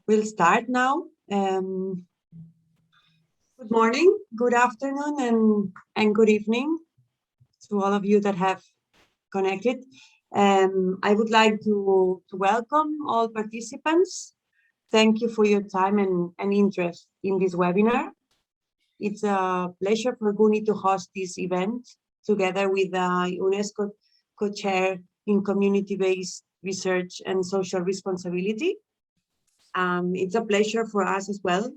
We'll start now. Good morning, good afternoon, and good evening to all of you that have connected. I would like to welcome all participants. Thank you for your time and interest in this webinar. It's a pleasure for GUNi to host this event together with the UNESCO Co-Chair in Community-Based Research and Social Responsibility. It's a pleasure for us as well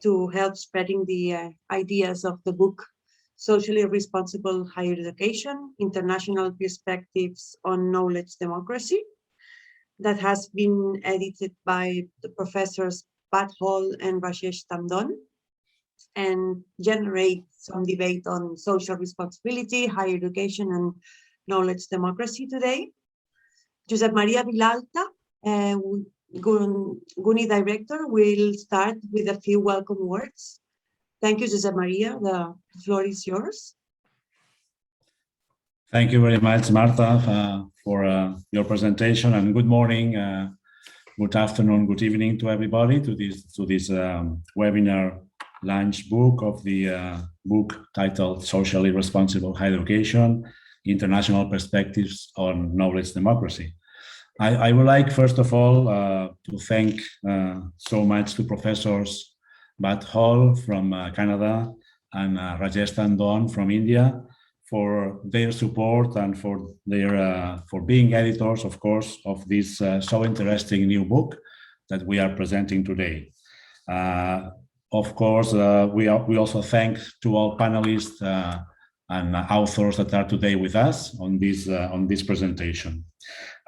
to help spreading the ideas of the book, Socially Responsible Higher Education, International Perspectives on Knowledge Democracy, that has been edited by the professors Hall and Rajesh Tandon, and generate some debate on social responsibility, higher education, and knowledge democracy today. Josep Maria Vilalta, GUNi director, will start with a few welcome words. Thank you, Josep Maria. The floor is yours. Thank you very much, Marta, for your presentation, and good morning, good afternoon, good evening to everybody to this webinar launch book of the book titled Socially Responsible Higher Education, International Perspectives on Knowledge Democracy. I would like, first of all, to thank so much to Professors Hall from Canada and Rajesh Tandon from India for their support and for being editors, of course, of this so interesting new book that we are presenting today. Of course, we also thank to all panelists and authors that are today with us on this presentation.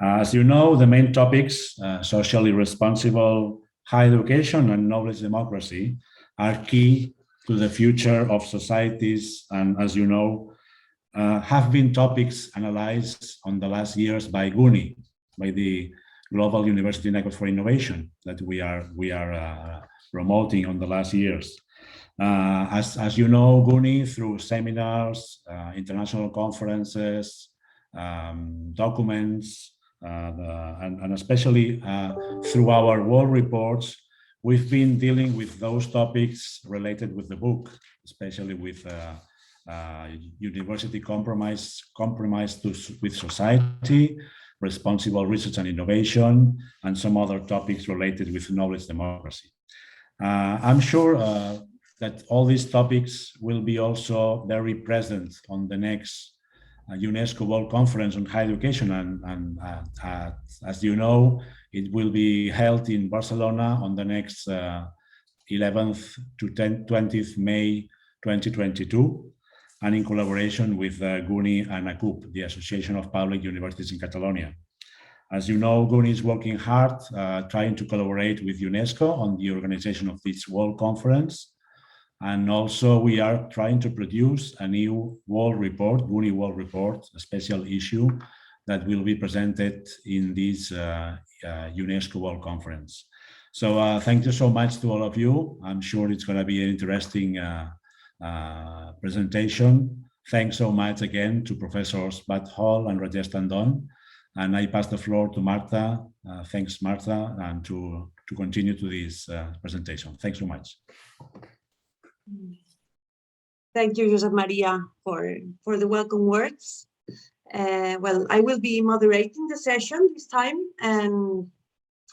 As you know, the main topics, socially responsible higher education and knowledge democracy, are key to the future of societies, and as you know, have been topics analyzed on the last years by GUNi, by the Global University Network for Innovation that we are promoting on the last years. As you know, GUNi, through seminars, international conferences, documents, and especially through our world reports, we've been dealing with those topics related with the book, especially with university compromise with society, responsible research and innovation, and some other topics related with knowledge democracy. I'm sure that all these topics will be also very present on the next UNESCO World Conference on Higher Education, and as you know, it will be held in Barcelona on the next 11th to 20th May 2022, and in collaboration with GUNi and ACUP, the Association of Public Universities in Catalonia. As you know, GUNi is working hard, trying to collaborate with UNESCO on the organization of this World Conference. And also we are trying to produce a new world report, GUNi World Report, a special issue that will be presented in this UNESCO World Conference. So thank you so much to all of you. I'm sure it's going to be an interesting presentation. Thanks so much again to Professors Hall and Rajesh Tandon. And I pass the floor to Marta. Thanks, Marta, and to continue to this presentation. Thanks so much. Thank you, Josep Maria, for the welcome words. Well, I will be moderating the session this time, and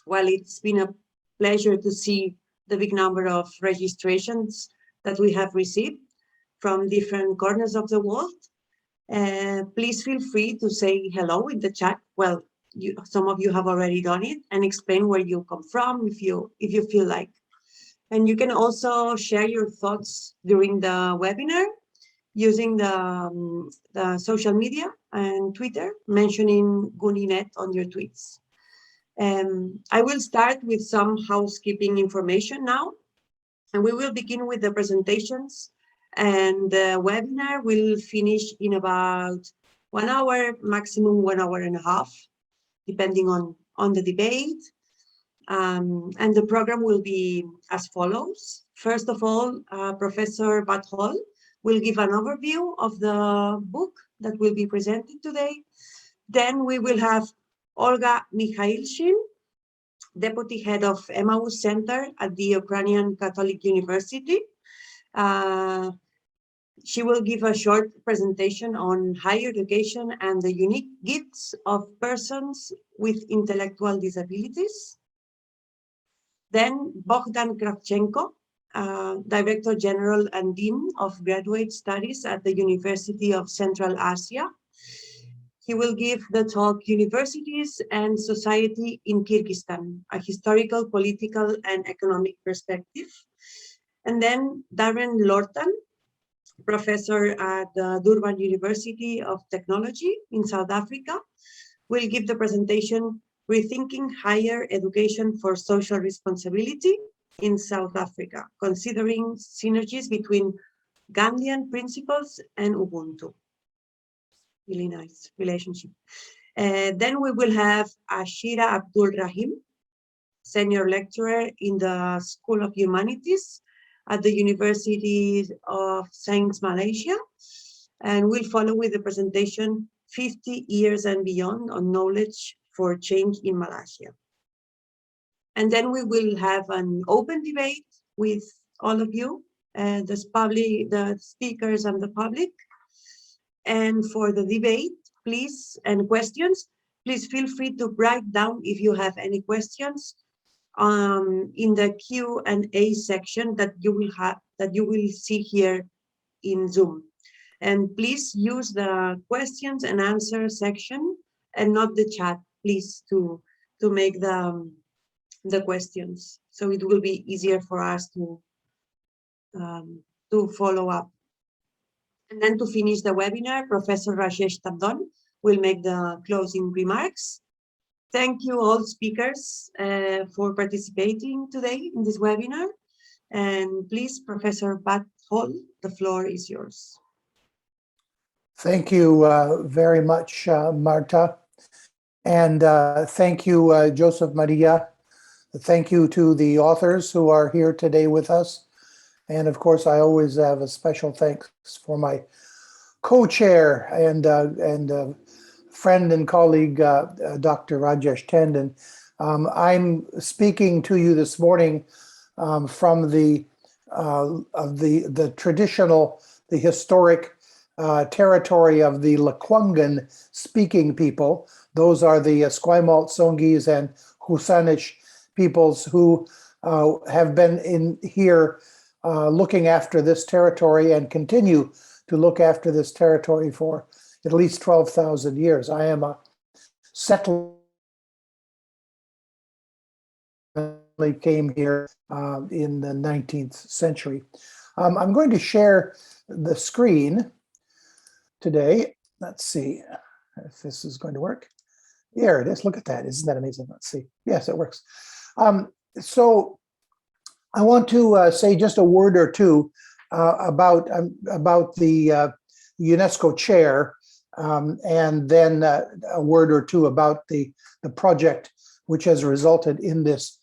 well, it's been a pleasure to see the big number of registrations that we have received from different corners of the world. Please feel free to say hello in the chat. Well, some of you have already done it, and explain where you come from if you feel like. And you can also share your thoughts during the webinar using the social media and Twitter, mentioning GUNiNet on your tweets. I will start with some housekeeping information now, and we will begin with the presentations, and the webinar will finish in about 1 hour, maximum 1 hour and a half, depending on the debate. And the program will be as follows. First of all, Professor Hall will give an overview of the book that will be presented today. Then we will have Olga Mikhail, Deputy Head of Emmaus Center at the Ukrainian Catholic University. She will give a short presentation on higher education and the unique gifts of persons with intellectual disabilities. Then Bogdan Kravchenko, Director General and Dean of Graduate Studies at the University of Central Asia. He will give the talk Universities and Society in Kyrgyzstan, a historical, political, and economic perspective. And then Darren Lorton, professor at the Durban University of Technology in South Africa, will give the presentation Rethinking Higher Education for Social Responsibility in South Africa, considering synergies between Gandhian principles and Ubuntu. Really nice relationship. Then we will have Ashira Abdul Rahim, senior lecturer in the School of Humanities at the University of Sains Malaysia, and we'll follow with the presentation 50 years and beyond on knowledge for change in Malaysia. And then we will have an open debate with all of you, the speakers and the public. And for the debate, please, and questions, please feel free to write down if you have any questions in the Q&A section that you will see here in Zoom. And please use the questions and answer section and not the chat, please, to make the questions. So it will be easier for us to follow up. And then to finish the webinar, Professor Rajesh Tandon will make the closing remarks. Thank you all speakers for participating today in this webinar. And please, Professor Pat Hall, the floor is yours. Thank you very much, Marta. And thank you, Joseph Maria. Thank you to the authors who are here today with us. And of course, I always have a special thanks for my co-chair and friend and colleague, Dr. Rajesh Tandon. I'm speaking to you this morning from the traditional, the historic territory of the Lekwungen speaking people. Those are the Esquimalt, Songhees, and Husanich peoples who have been in here looking after this territory and continue to look after this territory for at least 12,000 years. I am a settler, came here in the 19th century. I'm going to share the screen today. Let's see if this is going to work. There it is. Look at that. Isn't that amazing? Let's see. Yes, it works. So I want to say just a word or two about the UNESCO Chair, and then a word or two about the project which has resulted in this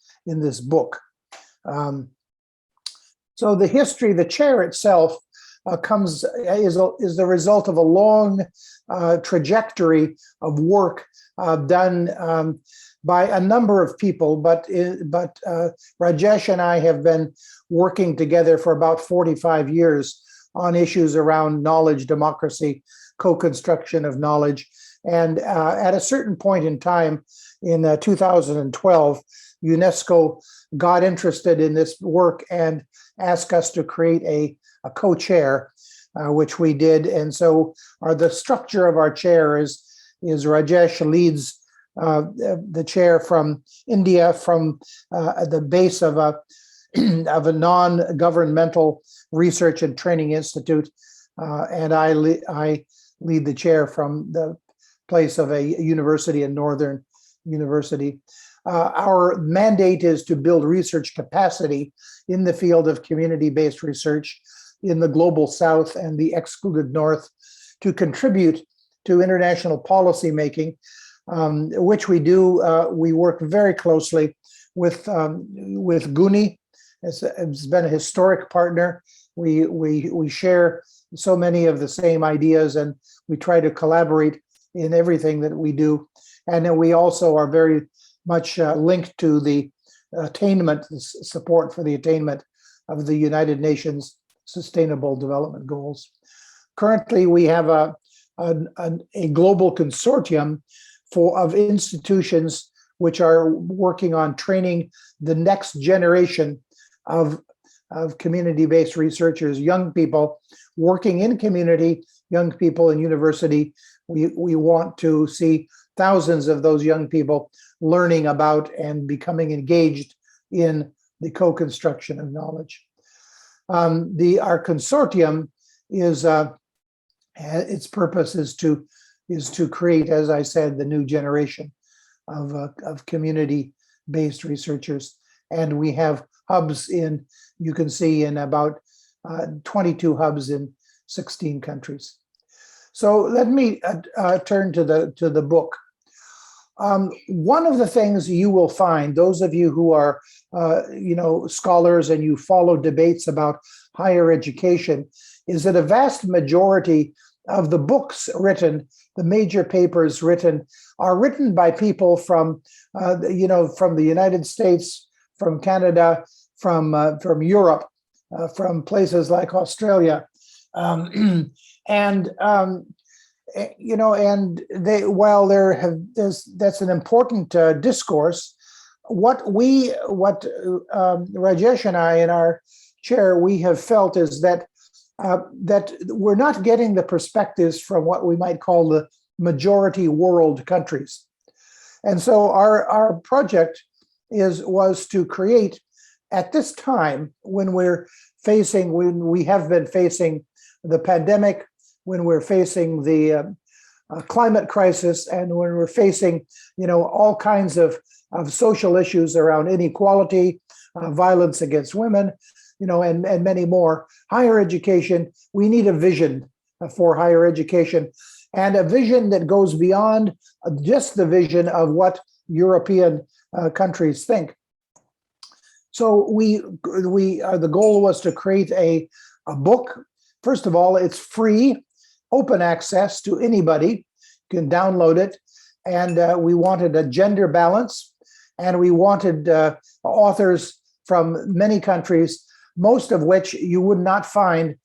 book. So the history, the chair itself is the result of a long trajectory of work done by a number of people, but Rajesh and I have been working together for about 45 years on issues around knowledge, democracy, co-construction of knowledge. And at a certain point in time, in 2012, UNESCO got interested in this work and asked us to create a co-chair, which we did. And so the structure of our chair is Rajesh leads the chair from India, from the base of a non-governmental research and training institute, and I lead the chair from the place of a university, a Northern University. Our mandate is to build research capacity in the field of community-based research in the global South and the excluded North, to contribute to international policy making, which we do. We work very closely with GUNi. It's been a historic partner. We share so many of the same ideas, and we try to collaborate in everything that we do. And then we also are very much linked to the attainment, support for the attainment of the United Nations Sustainable Development Goals. Currently, we have a global consortium of institutions which are working on training the next generation of community-based researchers, young people working in community, young people in university. We want to see thousands of those young people learning about and becoming engaged in the co-construction of knowledge. Our consortium is its purpose is to create, as I said, the new generation of community-based researchers, and we have hubs in, you can see, in about 22 hubs in 16 countries. So let me turn to the book. One of the things you will find, those of you who are scholars and you follow debates about higher education, is that a vast majority of the books written, the major papers written, are written by people from the United States, from Canada, from Europe, from places like Australia, and that's an important discourse. What Rajesh and I in our chair we have felt is that we're not getting the perspectives from what we might call the majority world countries, and so our project was to create, at this time when we have been facing the pandemic, when we're facing the climate crisis, and when we're facing all kinds of social issues around inequality, violence against women, and many more. Higher education, we need a vision for higher education, and a vision that goes beyond just the vision of what European countries think. So the goal was to create a book. First of all, it's free, open access to anybody. You can download it. And we wanted a gender balance, and we wanted authors from many countries, most of which you would not find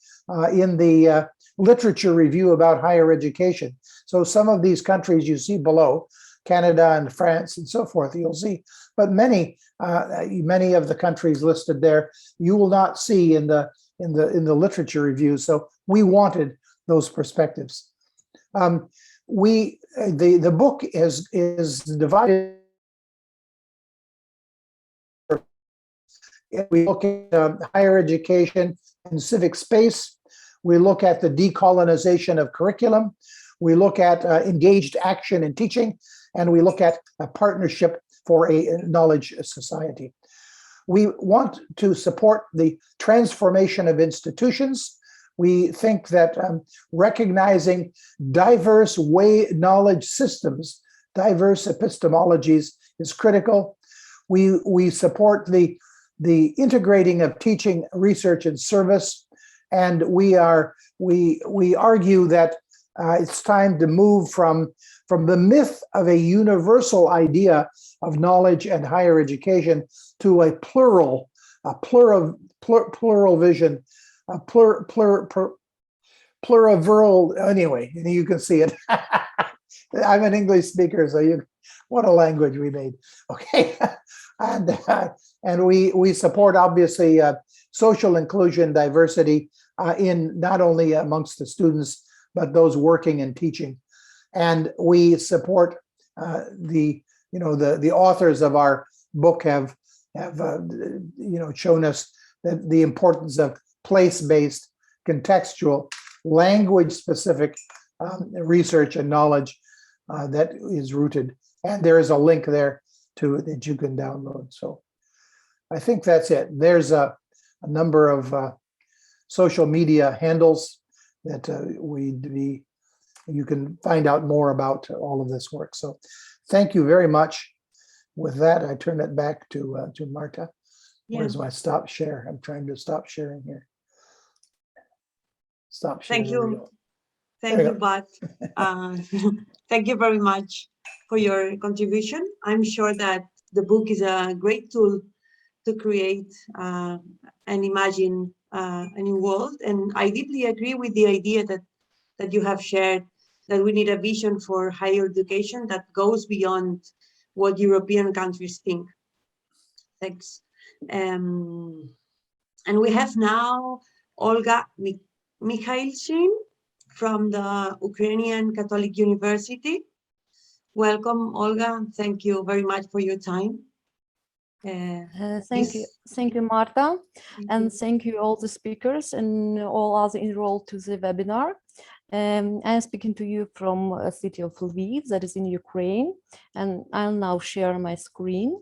in the literature review about higher education. So some of these countries you see below, Canada and France and so forth, you'll see, but many of the countries listed there you will not see in the literature review. So we wanted those perspectives. The book is divided. We look at higher education and civic space. We look at the decolonization of curriculum. We look at engaged action in teaching, and we look at a partnership for a knowledge society. We want to support the transformation of institutions. We think that recognizing diverse knowledge systems, diverse epistemologies is critical. We support the integrating of teaching, research, and service, and we argue that it's time to move from the myth of a universal idea of knowledge and higher education to a plural vision, a pluriveral. Anyway, you can see it. I'm an English speaker, so what a language we made. Okay, and we support obviously social inclusion, diversity in not only amongst the students but those working and teaching, and we support the authors of our book have shown us that the importance of place-based, contextual, language-specific research and knowledge that is rooted. And there is a link there that you can download. So I think that's it. There's a number of social media handles that you can find out more about all of this work. So thank you very much. With that, I turn it back to Marta. Yeah. Where's my stop share? I'm trying to stop sharing here. Stop sharing. Thank you. Thank you, Bud. Thank you very much for your contribution. I'm sure that the book is a great tool to create and imagine a new world. And I deeply agree with the idea that you have shared, that we need a vision for higher education that goes beyond what European countries think. Thanks. And we have now Olga Mikhail from the Ukrainian Catholic University. Welcome, Olga. Thank you very much for your time. Thank you, Marta, and thank you all the speakers and all others enrolled to the webinar. I'm speaking to you from a city of Lviv, that is in Ukraine, and I'll now share my screen.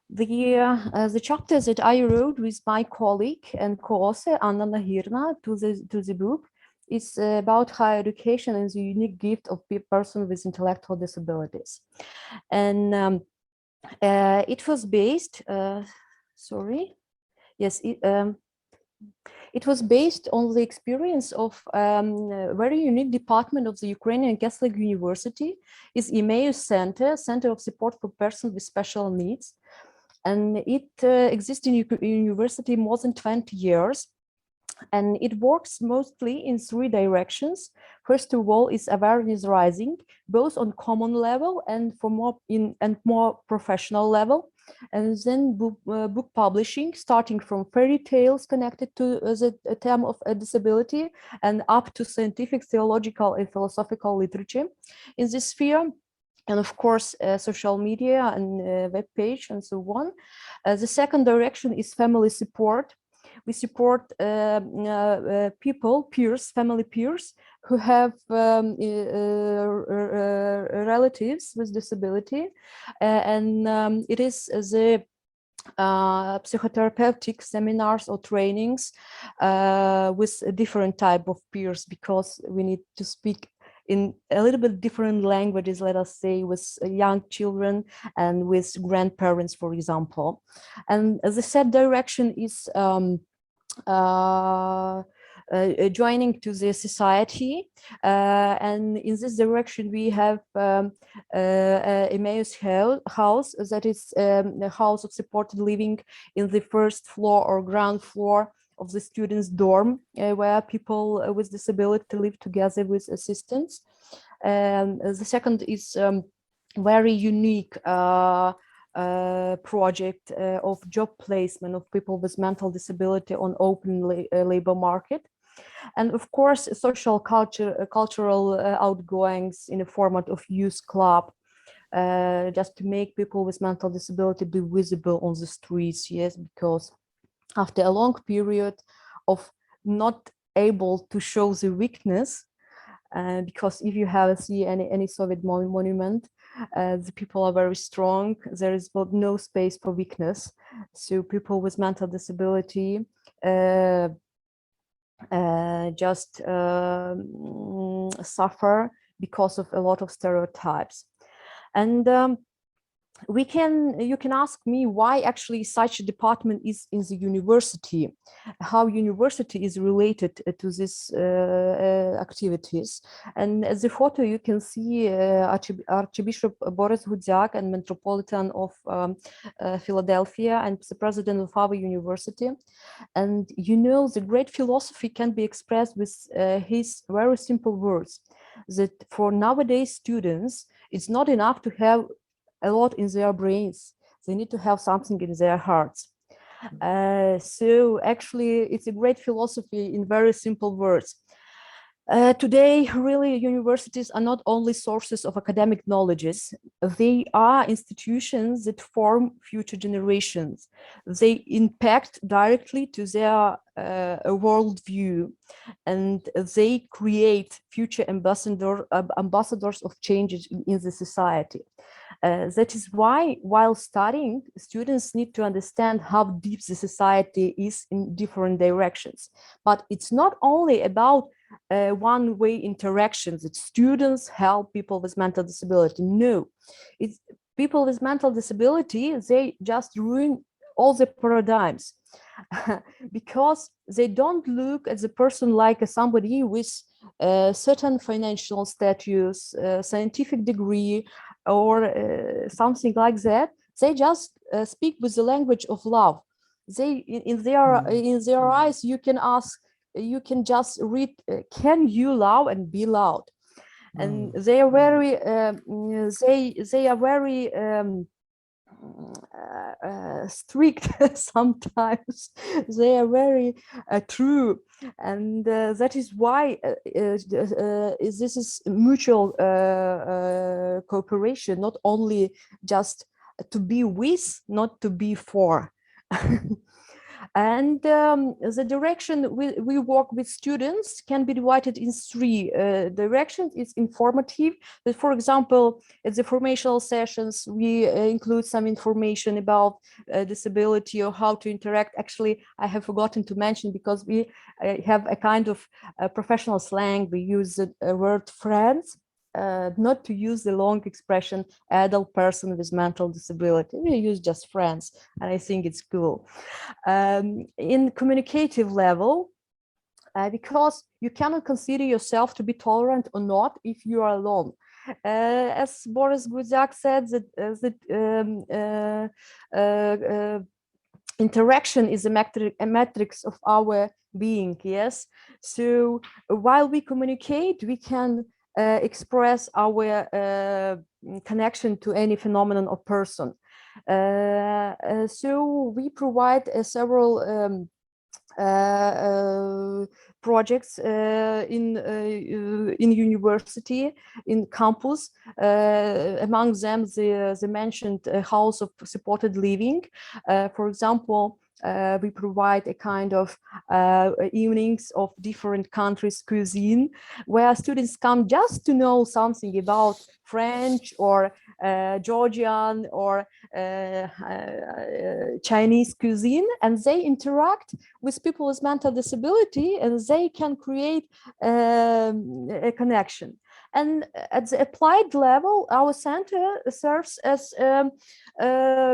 The chapter that I wrote with my colleague and co-author Anna Nahirna to the book is about higher education and the unique gift of a person with intellectual disabilities. And it was based, it was based on the experience of a very unique department of the Ukrainian Catholic University, is Emmaus Center of Support for Persons with Special Needs. And it exists in university more than 20 years. And it works mostly in three directions. First of all, is awareness rising, both on common level and for more professional level. And then book publishing, starting from fairy tales connected to the term of a disability and up to scientific, theological, and philosophical literature in this sphere. And of course, social media and web page and so on. The second direction is family support. We support family peers who have relatives with disability, and it is the psychotherapeutic seminars or trainings with a different type of peers, because we need to speak in a little bit different languages, let us say, with young children and with grandparents, for example. And the third direction is joining to the society, and in this direction we have Emmaus house, that is a house of supported living in the first floor or ground floor of the students' dorm, where people with disability live together with assistance. The second is very unique project of job placement of people with mental disability on open labor market. And of course, cultural outgoings in a format of youth club, just to make people with mental disability be visible on the streets, yes, because after a long period of not able to show the weakness, because if you have seen any Soviet monument, the people are very strong. There is no space for weakness. So people with mental disability just suffer because of a lot of stereotypes. And you can ask me why actually such a department is in the university, how university is related to these activities. And as the photo you can see Archbishop Boris Gudziak and Metropolitan of Philadelphia and the president of our university. And you know, the great philosophy can be expressed with his very simple words, that for nowadays students, it's not enough to have a lot in their brains. They need to have something in their hearts. So actually, it's a great philosophy in very simple words. Today, really, universities are not only sources of academic knowledges, they are institutions that form future generations. They impact directly to their worldview, and they create future ambassadors of changes in the society. That is why, while studying, students need to understand how deep the society is in different directions. But it's not only about one-way interactions that students help people with mental disability. No, it's people with mental disability, they just ruin all the paradigms because they don't look at the person like somebody with certain financial status, scientific degree, or something like that. They just speak with the language of love. They in their eyes, you can ask, you can just read, can you love and be loud? And they are very they are very strict sometimes. They are very true, and that is why this is mutual cooperation, not only just to be with, not to be for. And the direction we work with students can be divided in three directions. It's informative. But for example, at the formational sessions, we include some information about disability or how to interact. Actually, I have forgotten to mention, because we have a kind of professional slang. We use the word friends. Not to use the long expression adult person with mental disability. We use just friends, and I think it's cool. In communicative level, because you cannot consider yourself to be tolerant or not if you are alone. As Boris Guzak said, that interaction is a matrix of our being, yes? So while we communicate, we can express our connection to any phenomenon or person. So we provide several projects in university, in campus. Among them, the mentioned house of supported living. For example, we provide a kind of evenings of different countries' cuisine, where students come just to know something about French or Georgian or Chinese cuisine, and they interact with people with mental disability, and they can create a connection. And at the applied level, our center serves as a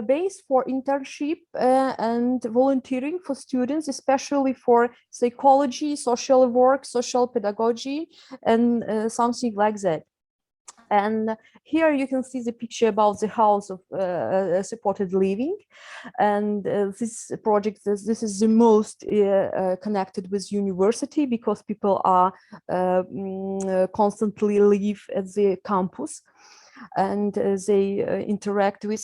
base for internship and volunteering for students, especially for psychology, social work, social pedagogy, and something like that. And here you can see the picture about the house of supported living. And this project, this is the most connected with university, because people are constantly live at the campus, and they interact with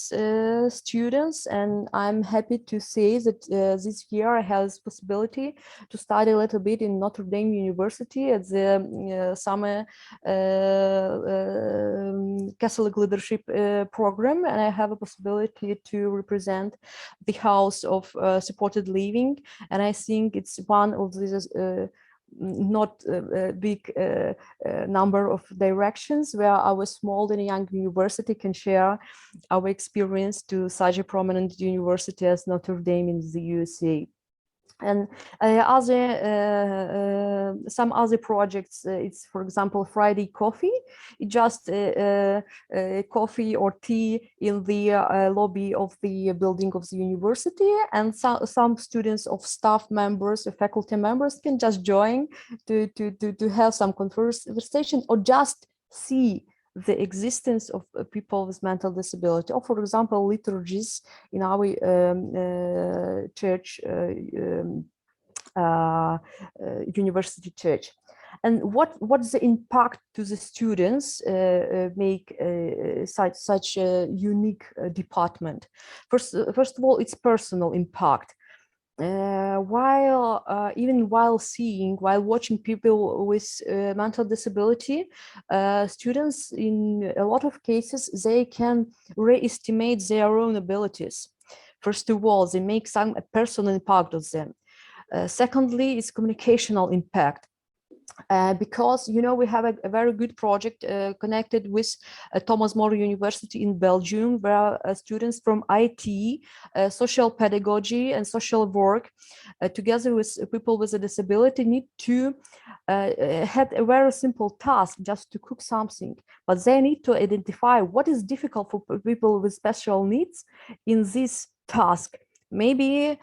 students. And I'm happy to say that this year I have this possibility to study a little bit in Notre Dame University at the summer Catholic leadership program, and I have a possibility to represent the house of supported living. And I think it's one of these not a big number of directions where our small and young university can share our experience to such a prominent university as Notre Dame in the USA. And some other projects, it's, for example, Friday coffee. It's just coffee or tea in the lobby of the building of the university, and some students of staff members or faculty members can just join to have some conversation, or just see the existence of people with mental disability, or for example, liturgies in our church, university church. And what's the impact to the students make such a unique department? First of all, it's personal impact. While watching people with mental disability, students in a lot of cases, they can re-estimate their own abilities. First of all, they make some personal impact on them. Secondly, it's communicational impact. Because, you know, we have a very good project connected with Thomas More University in Belgium, where students from IT, social pedagogy and social work, together with people with a disability, need to have a very simple task, just to cook something. But they need to identify what is difficult for people with special needs in this task. Maybe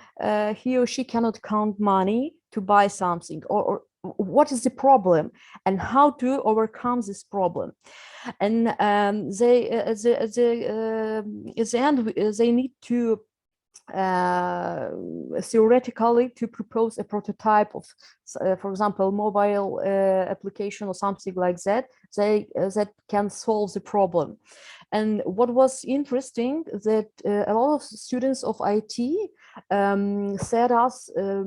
he or she cannot count money to buy something, or what is the problem and how to overcome this problem. And at the end, they need to theoretically to propose a prototype of, for example, mobile application or something like that, that can solve the problem. And what was interesting that a lot of students of IT said us a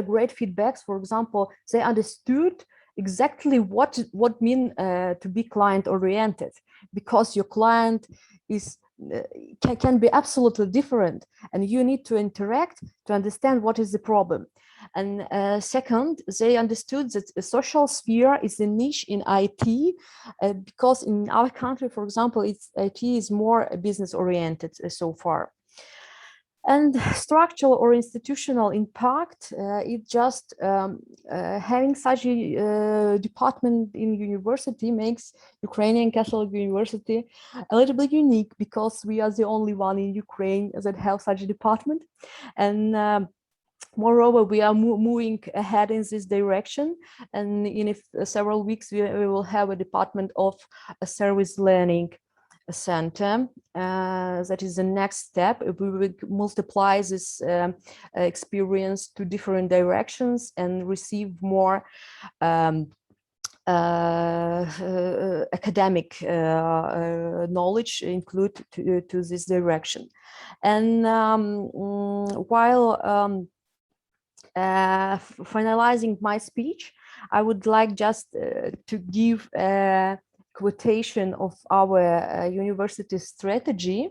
great feedbacks. For example, they understood exactly what mean to be client oriented, because your client is can be absolutely different, and you need to interact to understand what is the problem. And second, they understood that the social sphere is a niche in IT, because in our country, for example, IT is more business oriented so far. And structural or institutional impact, it just having such a department in university makes Ukrainian Catholic University a little bit unique, because we are the only one in Ukraine that have such a department. And moreover, we are moving ahead in this direction, and in several weeks we will have a department of a service learning center. That is the next step. We will multiply this experience to different directions and receive more academic knowledge include to this direction. And while finalizing my speech, I would like just to give a quotation of our university strategy.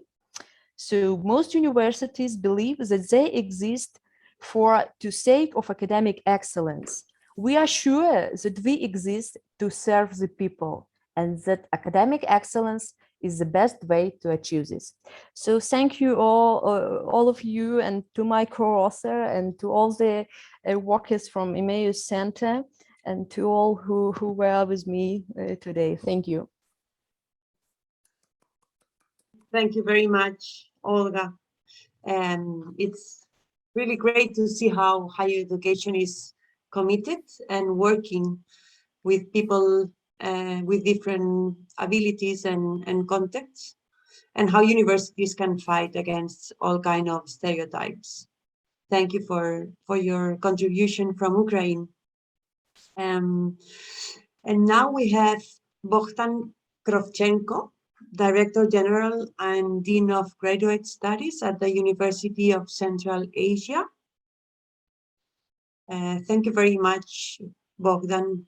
So most universities believe that they exist for the sake of academic excellence. We are sure that we exist to serve the people, and that academic excellence is the best way to achieve this. So thank you all of you, and to my co-author, and to all the workers from Emmaus Center, and to all who were with me today. Thank you. Thank you very much, Olga. And it's really great to see how higher education is committed and working with people with different abilities and contexts, and how universities can fight against all kinds of stereotypes. Thank you for your contribution from Ukraine. And now we have Bogdan Kravchenko, Director General and Dean of Graduate Studies at the University of Central Asia. Thank you very much, Bogdan,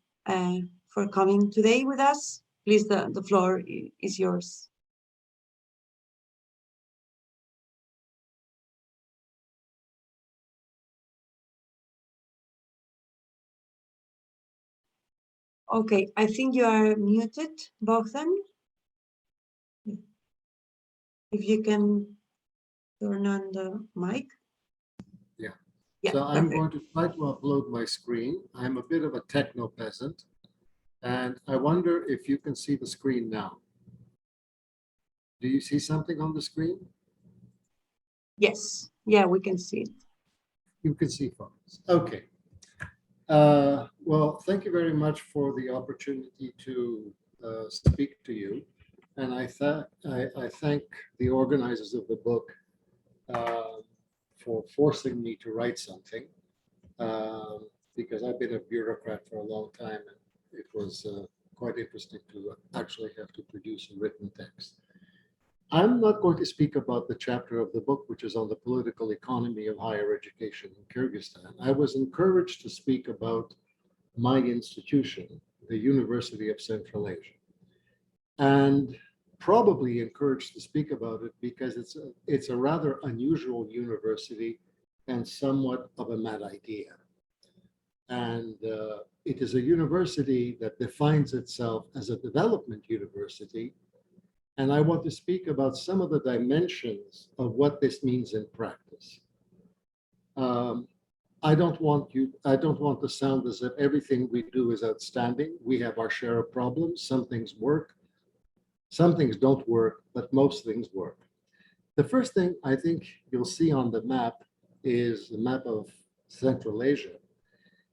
for coming today with us. Please, the floor is yours. Okay, I think you are muted, Bogdan. If you can turn on the mic. Yeah. Yeah, So I'm perfect. going to try to upload my screen. I'm a bit of a techno peasant, and I wonder if you can see the screen now. Do you see something on the screen? Yes, yeah, we can see it. You can see photos. Okay. Well, thank you very much for the opportunity to speak to you. And I thank the organizers of the book for forcing me to write something, because I've been a bureaucrat for a long time, and it was quite interesting to actually have to produce a written text. I'm not going to speak about the chapter of the book, which is on the political economy of higher education in Kyrgyzstan. I was encouraged to speak about my institution, the University of Central Asia, and probably encouraged to speak about it because it's a rather unusual university and somewhat of a mad idea. And it is a university that defines itself as a development university. And I want to speak about some of the dimensions of what this means in practice. I don't want to sound as if everything we do is outstanding. We have our share of problems. Some things work, some things don't work, but most things work. The first thing I think you'll see on the map is the map of Central Asia.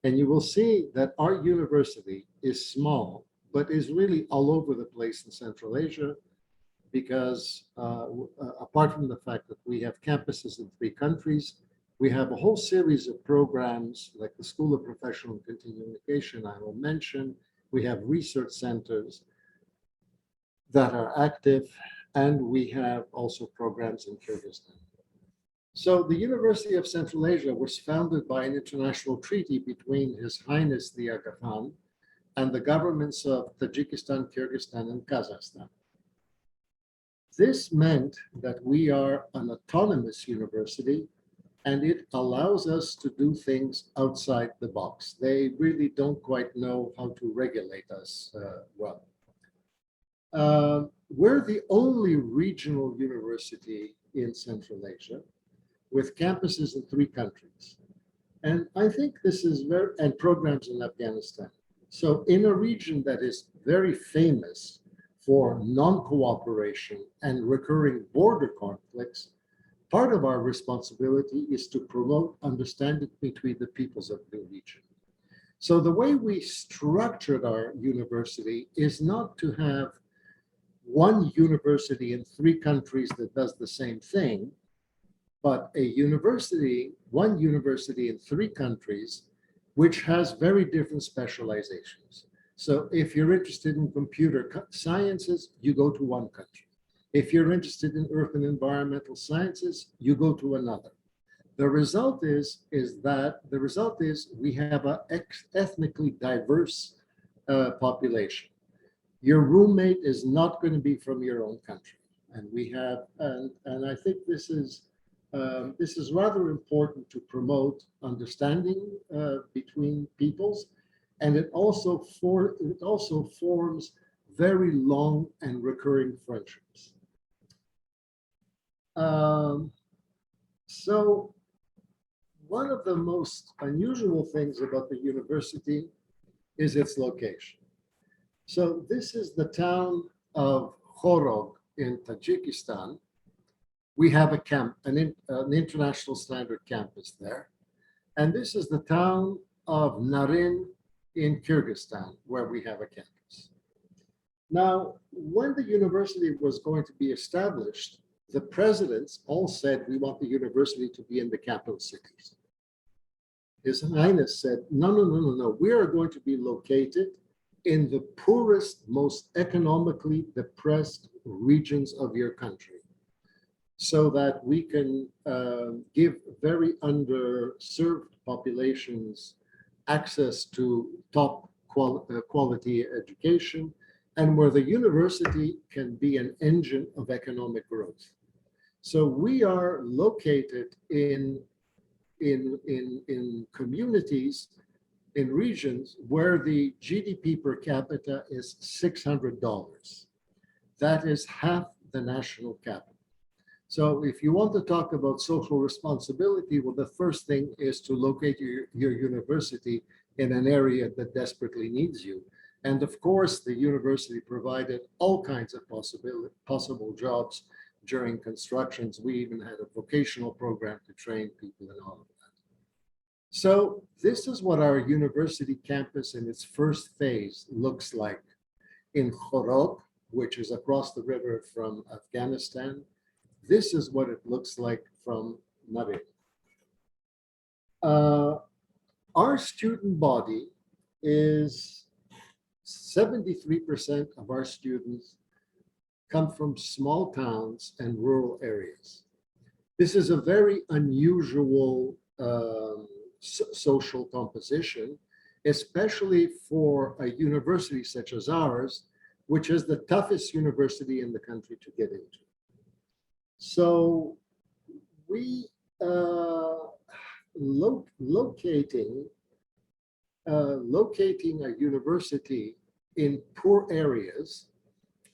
And you will see that our university is small, but is really all over the place in Central Asia, because apart from the fact that we have campuses in 3 countries, we have a whole series of programs like the School of Professional and Continuing Education I will mention. We have research centers that are active, and we have also programs in Kyrgyzstan. So the University of Central Asia was founded by an international treaty between His Highness the Aga Khan and the governments of Tajikistan, Kyrgyzstan, and Kazakhstan. This meant that we are an autonomous university, and it allows us to do things outside the box. They really don't quite know how to regulate us well. We're the only regional university in Central Asia with campuses in 3 countries. And I think this is and programs in Afghanistan. So in a region that is very famous for non-cooperation and recurring border conflicts, part of our responsibility is to promote understanding between the peoples of the region. So the way we structured our university is not to have one university in 3 countries that does the same thing, but one university in 3 countries, which has very different specializations. So if you're interested in computer sciences, you go to one country. If you're interested in earth and environmental sciences, you go to another. The result is we have an ethnically diverse population. Your roommate is not going to be from your own country, and we have, and I think this is rather important to promote understanding between peoples, and it also forms very long and recurring friendships. So one of the most unusual things about the university is its location. So this is the town of Khorog in Tajikistan. We have an international standard campus there. And this is the town of Narin in Kyrgyzstan, where we have a campus. Now, when the university was going to be established, the presidents all said, we want the university to be in the capital cities. His Highness said, no, we are going to be located in the poorest, most economically depressed regions of your country, so that we can give very underserved populations access to top quality education, and where the university can be an engine of economic growth. So we are located in communities, in regions where the GDP per capita is $600. That is half the national capital. So if you want to talk about social responsibility, well, the first thing is to locate your university in an area that desperately needs you. And of course, the university provided all kinds of possible jobs during constructions. We even had a vocational program to train people and all of that. So this is what our university campus in its first phase looks like. In Khorog, which is across the river from Afghanistan, this is what it looks like from Narin. Our student body is 73% of our students come from small towns and rural areas. This is a very unusual social composition, especially for a university such as ours, which is the toughest university in the country to get into. So we locating a university in poor areas,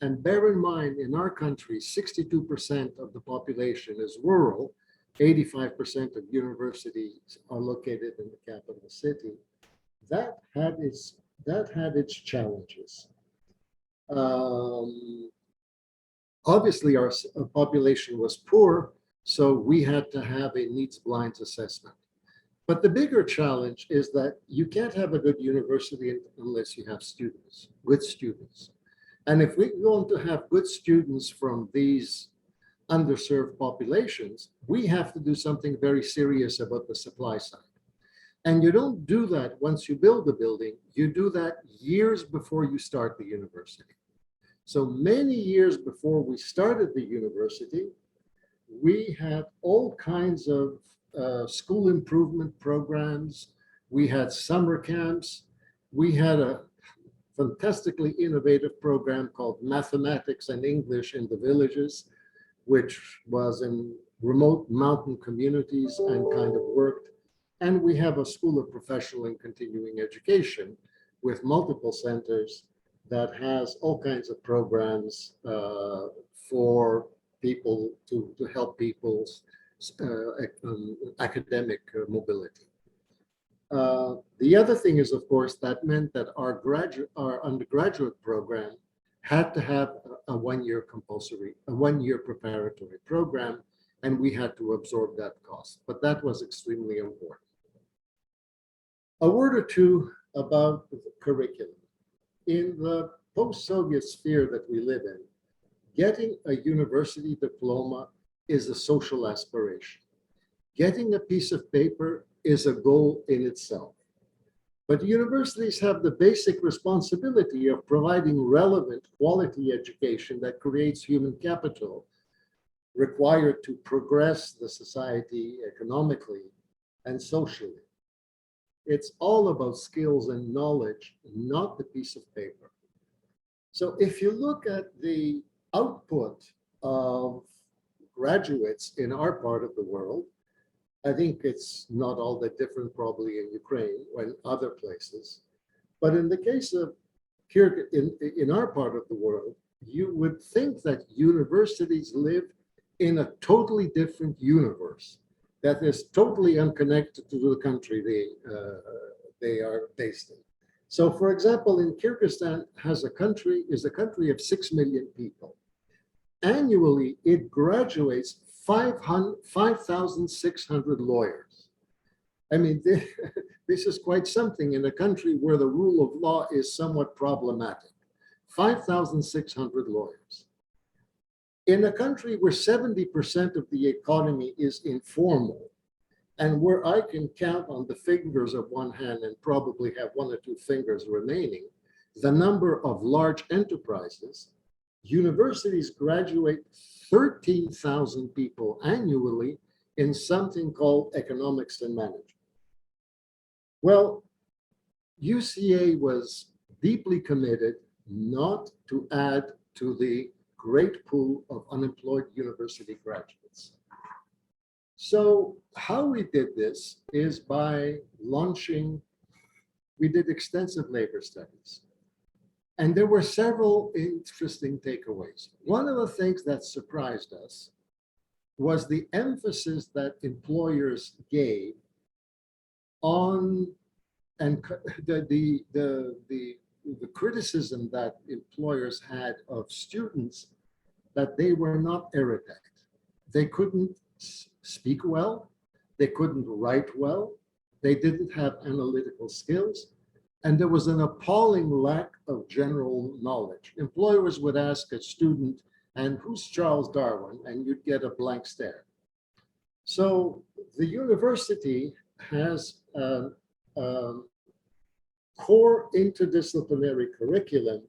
and bear in mind, in our country, 62% of the population is rural, 85% of universities are located in the capital city. That had its challenges. Obviously, our population was poor, so we had to have a needs blind assessment. But the bigger challenge is that you can't have a good university unless you have students, good students. And if we want to have good students from these underserved populations, we have to do something very serious about the supply side. And you don't do that once you build the building, you do that years before you start the university. So many years before we started the university, we had all kinds of school improvement programs. We had summer camps. We had a fantastically innovative program called Mathematics and English in the Villages, which was in remote mountain communities and kind of worked. And we have a School of Professional and Continuing Education with multiple centers that has all kinds of programs for people to help people's academic mobility. The other thing is, of course, that meant that our undergraduate program had to have a one-year compulsory, a one-year preparatory program, and we had to absorb that cost. But that was extremely important. A word or two about the curriculum. In the post-Soviet sphere that we live in, getting a university diploma is a social aspiration. Getting a piece of paper is a goal in itself. But universities have the basic responsibility of providing relevant quality education that creates human capital required to progress the society economically and socially. It's all about skills and knowledge, not the piece of paper. So if you look at the output of graduates in our part of the world, I think it's not all that different probably in Ukraine or in other places. But in the case of in our part of the world, you would think that universities live in a totally different universe that is totally unconnected to the country they are based in. So for example, in Kyrgyzstan is a country of 6 million people. Annually, it graduates 5,600 lawyers. I mean, this is quite something in a country where the rule of law is somewhat problematic. 5,600 lawyers. In a country where 70% of the economy is informal, and where I can count on the fingers of one hand and probably have one or two fingers remaining, the number of large enterprises, universities graduate 13,000 people annually in something called economics and management. Well, UCA was deeply committed not to add to the great pool of unemployed university graduates. So how we did this is by launching, we did extensive labor studies. And there were several interesting takeaways. One of the things that surprised us was the emphasis that employers gave on and the criticism that employers had of students that they were not erudite. They couldn't speak well, they couldn't write well, they didn't have analytical skills, and there was an appalling lack of general knowledge. Employers would ask a student, and who's Charles Darwin? And you'd get a blank stare. So the university has a core interdisciplinary curriculum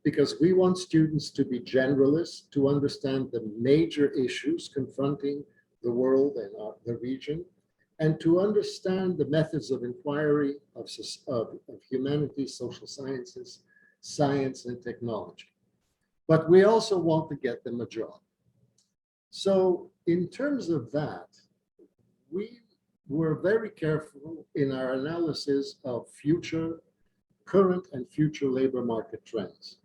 because we want students to be generalists, to understand the major issues confronting the world and the region, and to understand the methods of inquiry of humanities, social sciences, science, and technology. But we also want to get them a job. So in terms of that, we were very careful in our analysis of current and future labor market trends.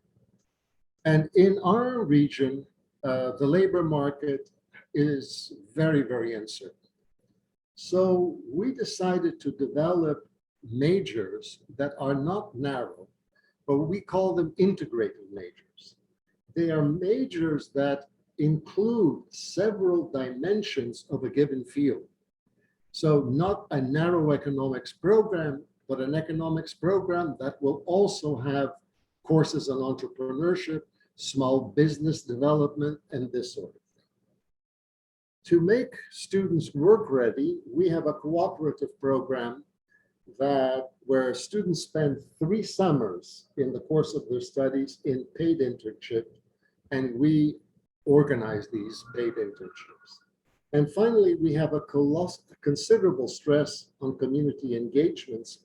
And in our region, the labor market is very, very uncertain. So we decided to develop majors that are not narrow, but we call them integrated majors. They are majors that include several dimensions of a given field. So not a narrow economics program, but an economics program that will also have courses on entrepreneurship, small business development, and this sort of thing. To make students work ready, we have a cooperative program where students spend 3 summers in the course of their studies in paid internship, and we organize these paid internships. And finally, we have a considerable stress on community engagements,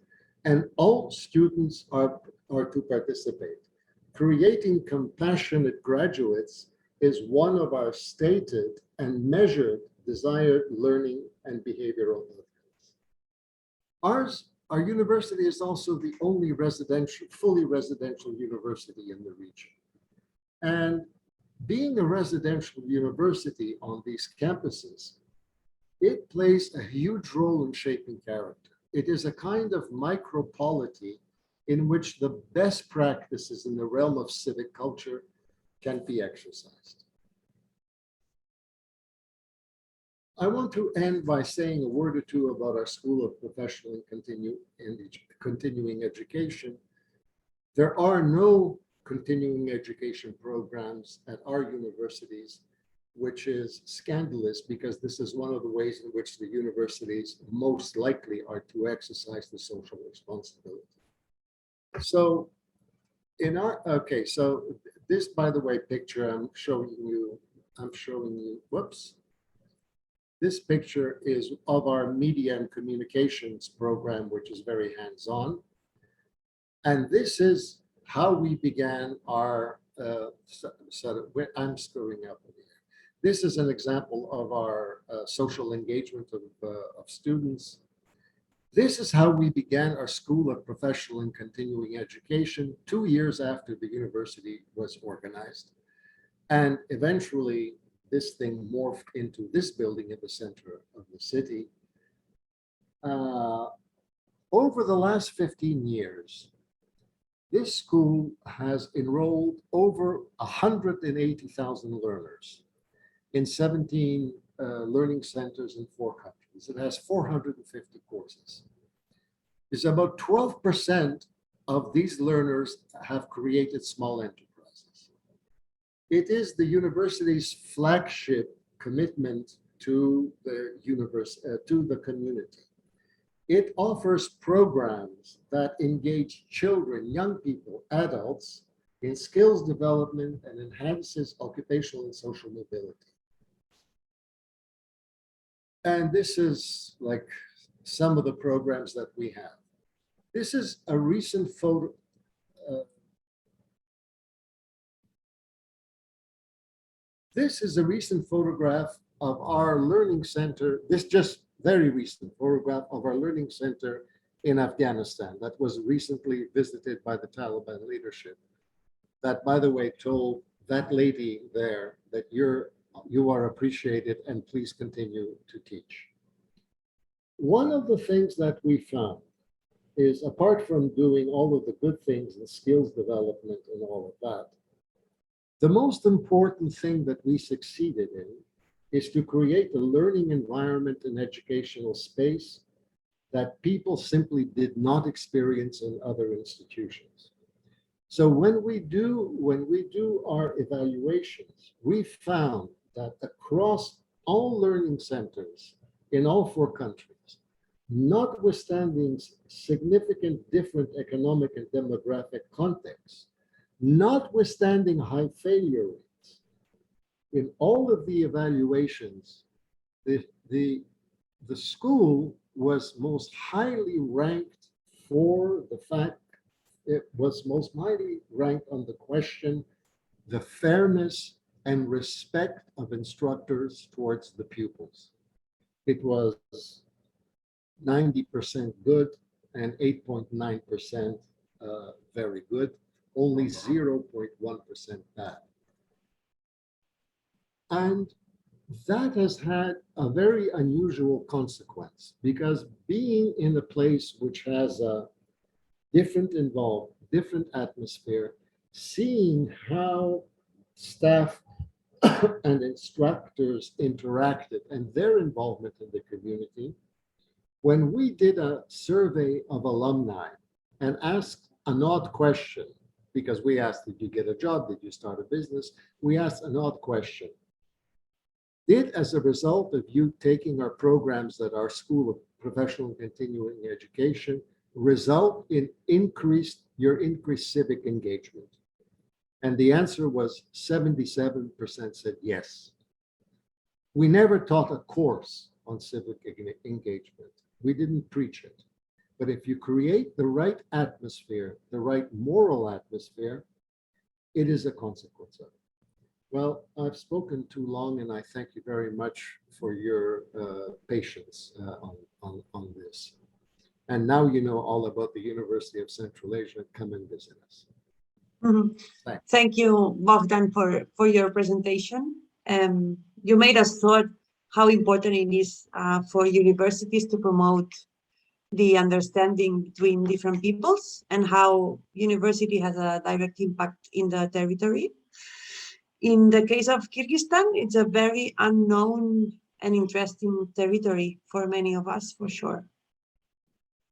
and all students are to participate. Creating compassionate graduates is one of our stated and measured desired learning and behavioral outcomes. Our university is also the only fully residential university in the region. And being a residential university on these campuses, it plays a huge role in shaping character. It is a kind of micropolity in which the best practices in the realm of civic culture can be exercised. I want to end by saying a word or two about our School of Professional and Continuing Education. There are no continuing education programs at our universities, which is scandalous because this is one of the ways in which the universities most likely are to exercise the social responsibility. So so this, by the way, picture I'm showing you, whoops. This picture is of our media and communications program, which is very hands-on. And this is how we began our, I'm screwing up over here. This is an example of our social engagement of students. This is how we began our School of Professional and Continuing Education 2 years after the university was organized. And eventually, this thing morphed into this building in the center of the city. Over the last 15 years, this school has enrolled over 180,000 learners in 17 learning centers in 4 countries. It has 450 courses. It's about 12% of these learners have created small enterprises. It is the university's flagship commitment to the community. It offers programs that engage children, young people, adults in skills development and enhances occupational and social mobility. And this is like some of the programs that we have. This is a recent photo. This is a recent photograph of our learning center. This just very recent photograph of our learning center in Afghanistan that was recently visited by the Taliban leadership. That, by the way, told that lady there that you are appreciated and please continue to teach. One of the things that we found is, apart from doing all of the good things and skills development and all of that, the most important thing that we succeeded in is to create a learning environment and educational space that people simply did not experience in other institutions. So when we do our evaluations, we found that across all learning centers in all 4 countries, notwithstanding significant different economic and demographic contexts, notwithstanding high failure rates, in all of the evaluations, the school was most highly ranked for the fact it was most highly ranked on the question, the fairness and respect of instructors towards the pupils. It was 90% good and 8.9% very good, only 0.1% bad. And that has had a very unusual consequence, because being in a place which has a different atmosphere, seeing how staff and instructors interacted and their involvement in the community, when we did a survey of alumni and asked an odd question, because we asked, did you get a job? Did you start a business? We asked an odd question. Did, as a result of you taking our programs at our School of Professional and Continuing Education, result in your increased civic engagement? And the answer was 77% said yes. We never taught a course on civic engagement. We didn't preach it. But if you create the right atmosphere, the right moral atmosphere, it is a consequence of it. Well, I've spoken too long, and I thank you very much for your patience on this. And now you know all about the University of Central Asia. Come and visit us. Mm-hmm. Thank you, Bogdan, for your presentation. You made us thought how important it is for universities to promote the understanding between different peoples and how university has a direct impact in the territory. In the case of Kyrgyzstan, it's a very unknown and interesting territory for many of us, for sure.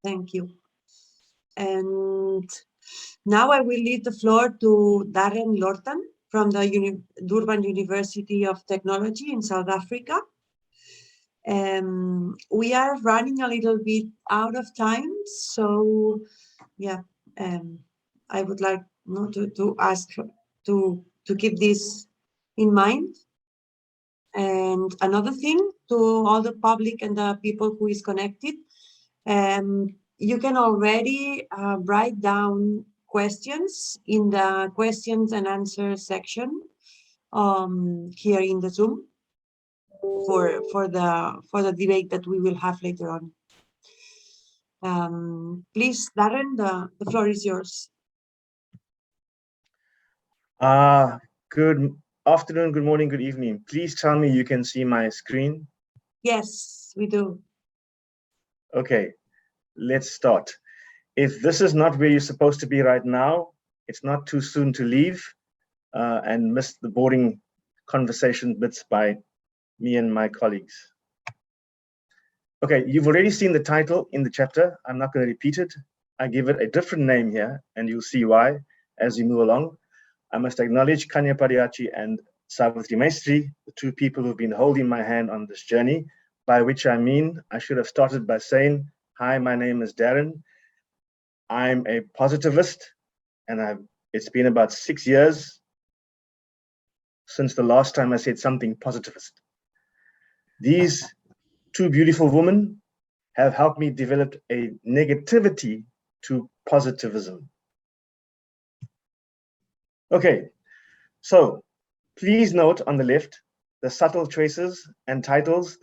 Thank you. And now I will leave the floor to Darren Lortan from the Durban University of Technology in South Africa. We are running a little bit out of time, so yeah, I would like to ask to keep this in mind. And another thing, to all the public and the people who is connected, you can already write down questions in the questions and answers section here in the Zoom for the debate that we will have later on. Please, Darren, the floor is yours. Good afternoon, good morning, good evening. Please tell me you can see my screen. Yes, we do. Okay, let's start. If this is not where you're supposed to be right now, it's not too soon to leave and miss the boring conversation bits by me and my colleagues. Okay, you've already seen the title in the chapter. I'm not going to repeat it. I give it a different name here, and you'll see why as you move along. I must acknowledge Kanya Pariachi and Savitri Maestri, the two people who've been holding my hand on this journey, by which I mean I should have started by saying, hi, my name is Darren. I'm a positivist, and it's been about 6 years since the last time I said something positivist. These two beautiful women have helped me develop a negativity to positivism. Okay, so please note on the left the subtle choices and titles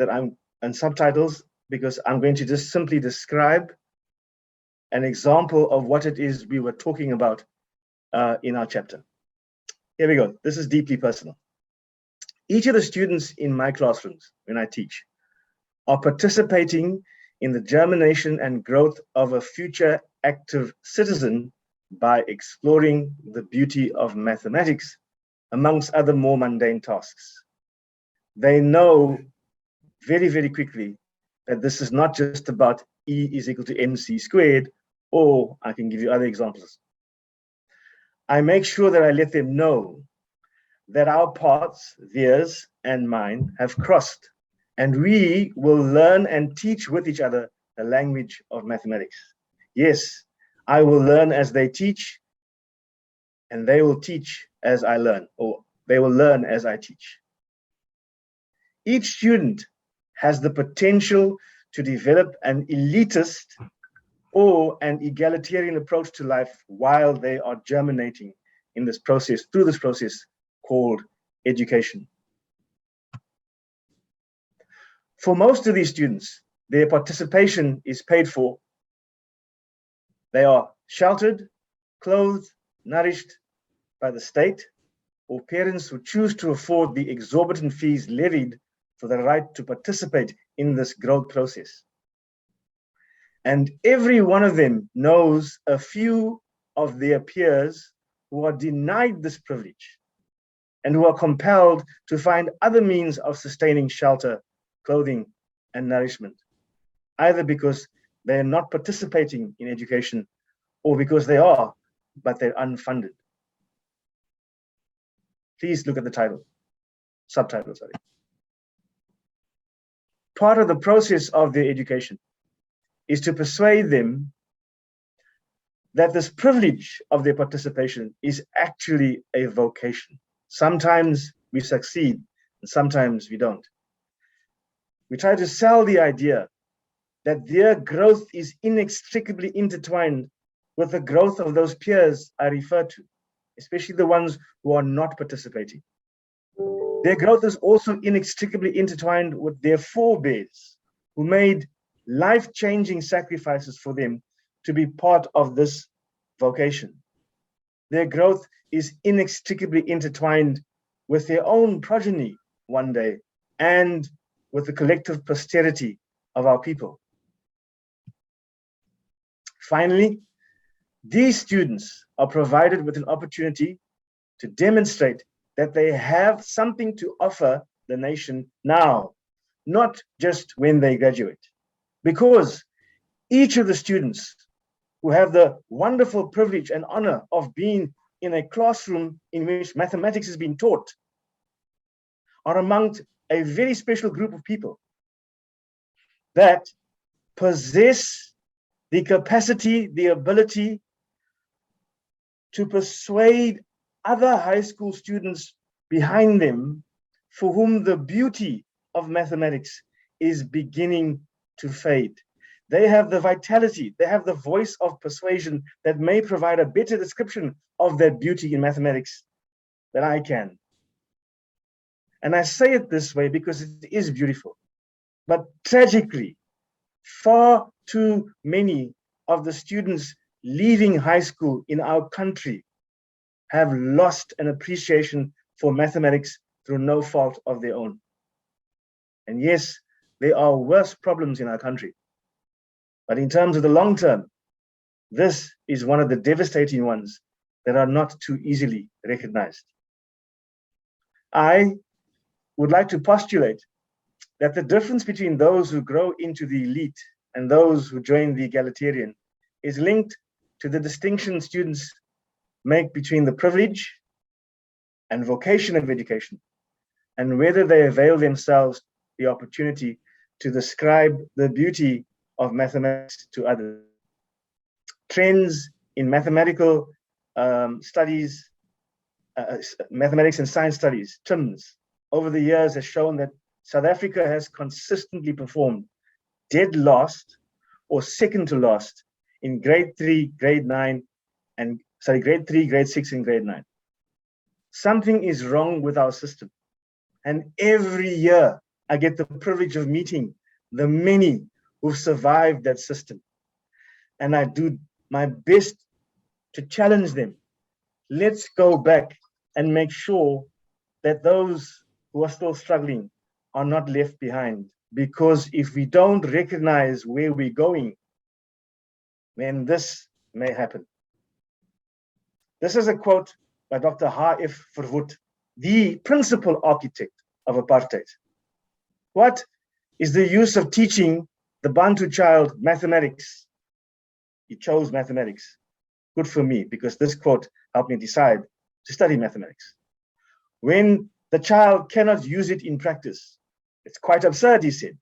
and subtitles, because I'm going to just simply describe an example of what it is we were talking about in our chapter. Here we go. This is deeply personal. Each of the students in my classrooms when I teach are participating in the germination and growth of a future active citizen by exploring the beauty of mathematics, amongst other more mundane tasks. They know very, very quickly that this is not just about E is equal to MC squared, or I can give you other examples. I make sure that I let them know that our paths, theirs and mine, have crossed, and we will learn and teach with each other the language of mathematics. Yes, I will learn as they teach, and they will teach as I learn, or they will learn as I teach. Each student has the potential to develop an elitist or an egalitarian approach to life while they are germinating in this process, through this process called education. For most of these students, their participation is paid for. They are sheltered, clothed, nourished by the state, or parents who choose to afford the exorbitant fees levied for the right to participate in this growth process. And every one of them knows a few of their peers who are denied this privilege and who are compelled to find other means of sustaining shelter, clothing, and nourishment. either because they're not participating in education or because they are, but they're unfunded. Please look at the title, subtitle, sorry. Part of the process of their education is to persuade them that this privilege of their participation is actually a vocation. Sometimes we succeed and sometimes we don't. We try to sell the idea that their growth is inextricably intertwined with the growth of those peers I refer to, especially the ones who are not participating. Their growth is also inextricably intertwined with their forebears who made life-changing sacrifices for them to be part of this vocation. Their growth is inextricably intertwined with their own progeny one day and with the collective posterity of our people. Finally, these students are provided with an opportunity to demonstrate that they have something to offer the nation now, not just when they graduate. Because each of the students who have the wonderful privilege and honor of being in a classroom in which mathematics is being taught are among a very special group of people that possess the capacity, the ability to persuade other high school students behind them for whom the beauty of mathematics is beginning to fade. They have the vitality, they have the voice of persuasion that may provide a better description of that beauty in mathematics than I can. And I say it this way because it is beautiful. But tragically, far too many of the students leaving high school in our country have lost an appreciation for mathematics through no fault of their own. And yes, there are worse problems in our country. But in terms of the long term, this is one of the devastating ones that are not too easily recognized. I would like to postulate that the difference between those who grow into the elite and those who join the egalitarian is linked to the distinction students make between the privilege and vocation of education, and whether they avail themselves the opportunity to describe the beauty of mathematics to others. Trends in mathematical studies, mathematics and science studies, TIMS, over the years has shown that South Africa has consistently performed dead last or second to last in grade 3, grade 9, and grade 3, grade 6, and grade 9. Something is wrong with our system. And every year I get the privilege of meeting the many who've survived that system. And I do my best to challenge them. Let's go back and make sure that those who are still struggling are not left behind. Because if we don't recognize where we're going, then this may happen. This is a quote by Dr. H.F. Verwoerd, the principal architect of apartheid. What is the use of teaching the Bantu child mathematics? He chose mathematics. Good for me, because this quote helped me decide to study mathematics. When the child cannot use it in practice, it's quite absurd, he said.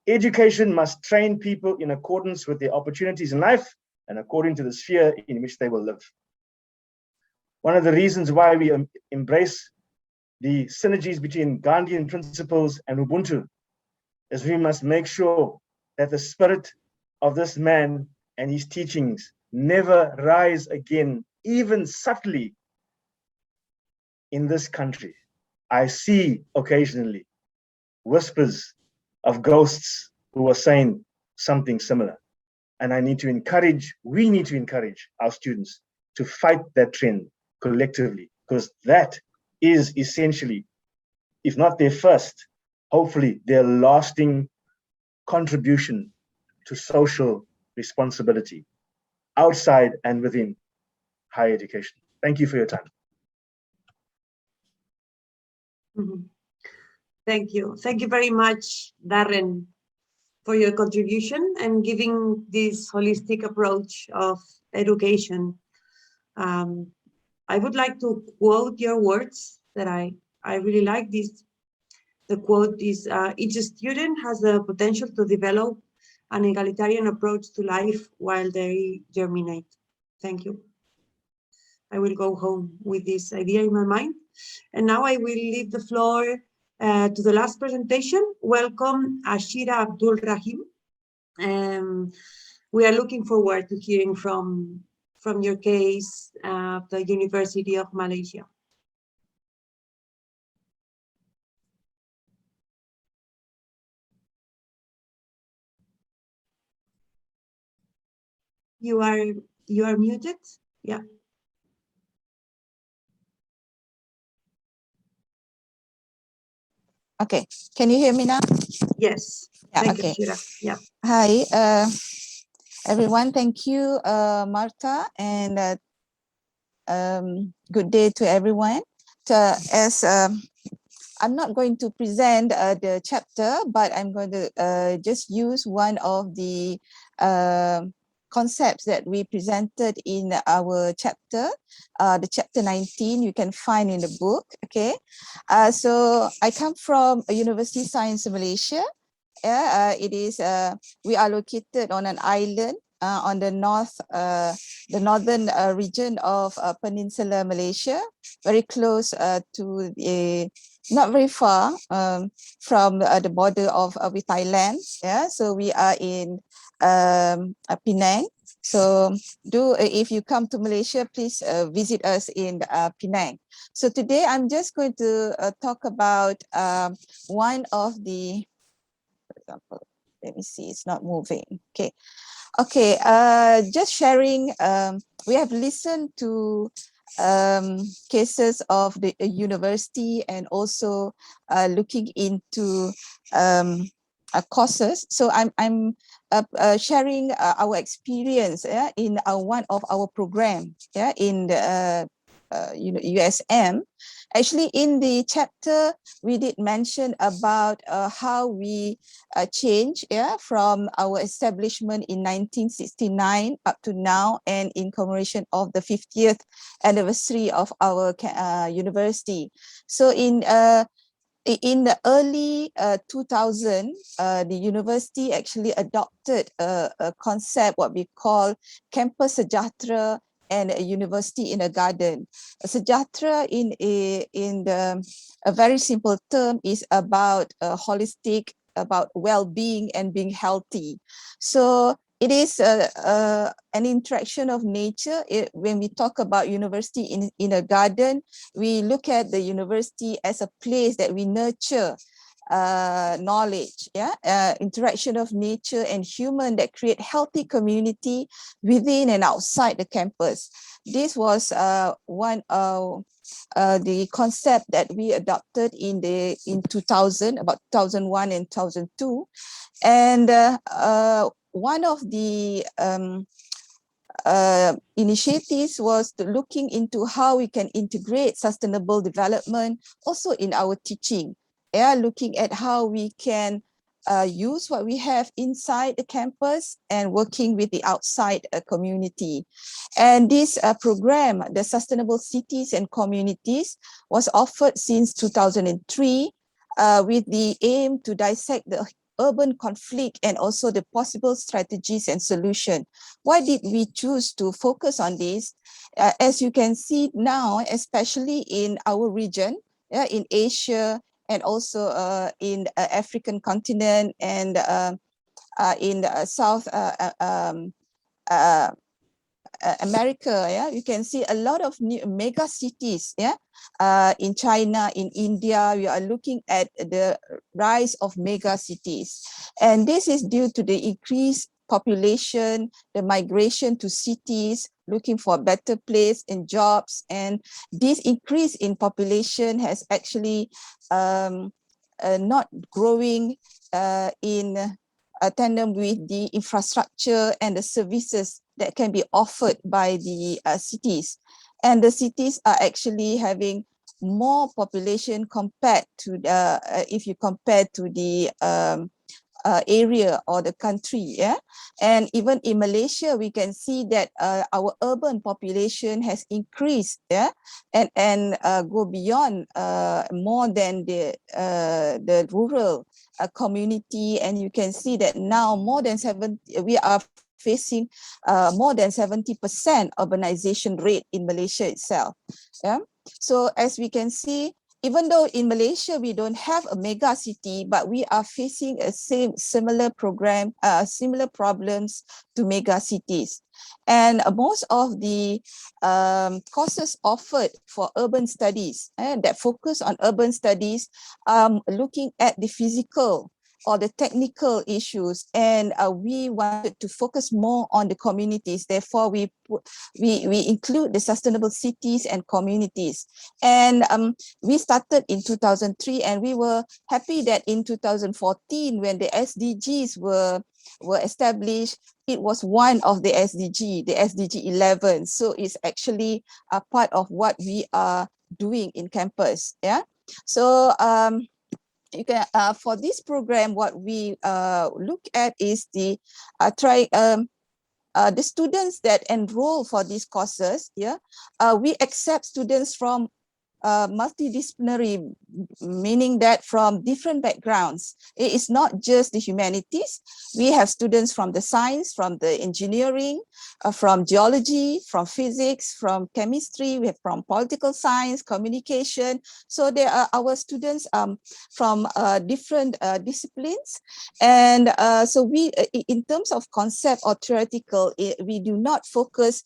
Education must train people in accordance with their opportunities in life and according to the sphere in which they will live. One of the reasons why we embrace the synergies between Gandhian principles and Ubuntu is we must make sure that the spirit of this man and his teachings never rise again, even subtly, in this country. I see occasionally whispers of ghosts who are saying something similar. And we need to encourage our students to fight that trend collectively, because that is essentially, if not their first, hopefully their lasting contribution to social responsibility outside and within higher education. Thank you for your time. Thank you. Thank you very much, Darren, for your contribution and giving this holistic approach of education. I would like to quote your words that I really like this. The quote is, each student has the potential to develop an egalitarian approach to life while they germinate. Thank you. I will go home with this idea in my mind. And now I will leave the floor to the last presentation. Welcome, Ashira Abdul Rahim. We are looking forward to hearing from your case of the University of Malaysia. You are muted. Yeah. Okay, can you hear me now? Yes. Yeah, Thank you, okay. Ashira. Yeah. Hi, everyone. Thank you, Marta, and good day to everyone. I'm not going to present the chapter, but I'm going to just use one of the concepts that we presented in our chapter, the chapter 19, you can find in the book, okay? So I come from a University Science Malaysia. Yeah, we are located on an island on the northern region of Peninsular Malaysia, very close to not very far from the border with Thailand. Yeah, so we are in Penang. So if you come to Malaysia, please visit us in Penang. So today I'm just going to talk about one of the, for example, let me see, it's not moving. Okay, just sharing, we have listened to cases of the university and also looking into courses. So I'm sharing our experience in one of our programs in the USM. Actually, in the chapter, we did mention about how we change from our establishment in 1969 up to now, and in commemoration of the 50th anniversary of our university. So in the early 2000, the university actually adopted a concept, what we call campus sejahtera and a university in a garden. Sejahtera in a very simple term is about holistic, about well-being and being healthy. So it is an interaction of nature. When we talk about university in a garden, we look at the university as a place that we nurture knowledge, interaction of nature and human that create healthy community within and outside the campus. This was one of the concept that we adopted in 2000, about 2001 and 2002. And one of the initiatives was looking into how we can integrate sustainable development also in our teaching. Looking at how we can use what we have inside the campus and working with the outside community. And this program, the Sustainable Cities and Communities, was offered since 2003 with the aim to dissect the urban conflict and also the possible strategies and solution. Why did we choose to focus on this? As you can see now, especially in our region, in Asia, and also in African continent and in South America, you can see a lot of new mega cities, in China, in India, we are looking at the rise of mega cities. And this is due to the increased population, the migration to cities, looking for a better place and jobs. And this increase in population has actually not growing in tandem with the infrastructure and the services that can be offered by the cities. And the cities are actually having more population compared to the, if you compare to the area or the country. Yeah, and even in Malaysia, we can see that our urban population has increased. Yeah, and go beyond more than the rural community, and you can see that now more than we are facing more than 70% urbanization rate in Malaysia itself. Yeah, so as we can see, even though in Malaysia we don't have a mega city, but we are facing a similar problems to mega cities. And most of the courses offered for urban studies that focus on urban studies, looking at the physical or the technical issues, and we wanted to focus more on the communities. Therefore, we include the sustainable cities and communities. And we started in 2003, and we were happy that in 2014, when the SDGs were established, it was one of the SDG 11. So it's actually a part of what we are doing in campus. Yeah. So you can for this program, what we look at is the students that enroll for these courses. Yeah, we accept students from multidisciplinary, meaning that from different backgrounds. It is not just the humanities. We have students from the science, from the engineering, from geology, from physics, from chemistry, we have from political science, communication. So there are our students from different disciplines. And so we, in terms of concept or theoretical, we do not focus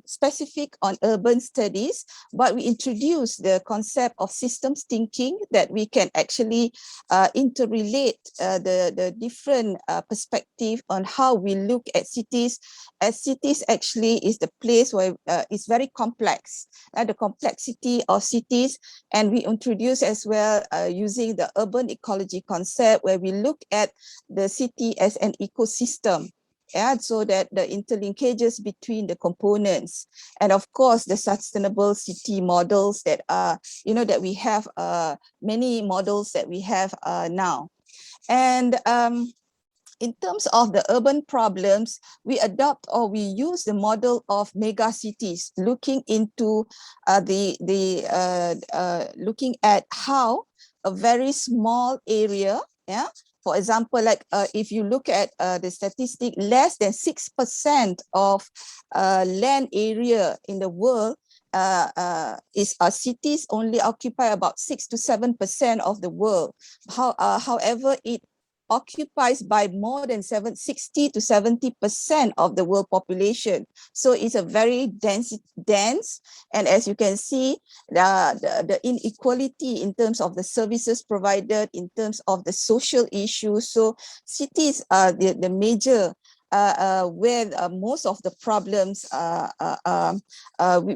specific on urban studies, but we introduce the concept of systems thinking, that we can actually interrelate the different perspective on how we look at cities, as cities actually is the place where it's very complex, the complexity of cities. And we introduce as well using the urban ecology concept, where we look at the city as an ecosystem. Yeah, so that the interlinkages between the components, and of course the sustainable city models that are, that we have many models that we have now. And in terms of the urban problems, we adopt or we use the model of mega cities, looking into looking at how a very small area, yeah. For example, like if you look at the statistic, less than 6% of land area in the world is cities only occupy about 6 to 7% of the world. However, it occupies by more than 60 to 70% of the world population. So it's a very dense, and as you can see, the inequality in terms of the services provided, in terms of the social issues. So cities are the major where most of the problems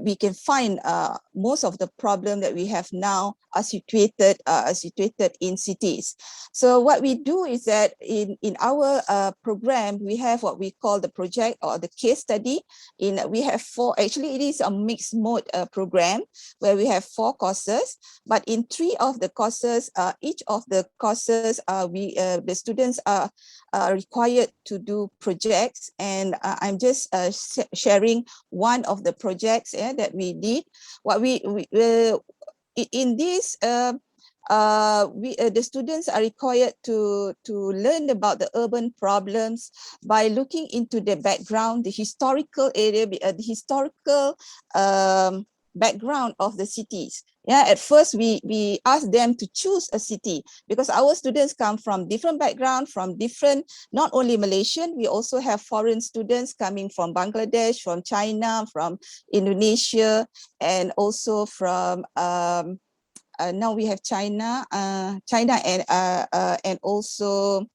we can find most of the problem that we have now are situated in cities. So what we do is that in our program, we have what we call the project or the case study. We have 4, actually it is a mixed mode program where we have 4 courses, but in 3 of the courses, each of the courses the students are required to do projects, and I'm just sharing one of the projects that we did. What in this the students are required to learn about the urban problems by looking into the background, the historical area, the historical background of the cities. Yeah, at first we asked them to choose a city, because our students come from different background, from different, not only Malaysian, we also have foreign students coming from Bangladesh, from China, from Indonesia, and also from now we have China and also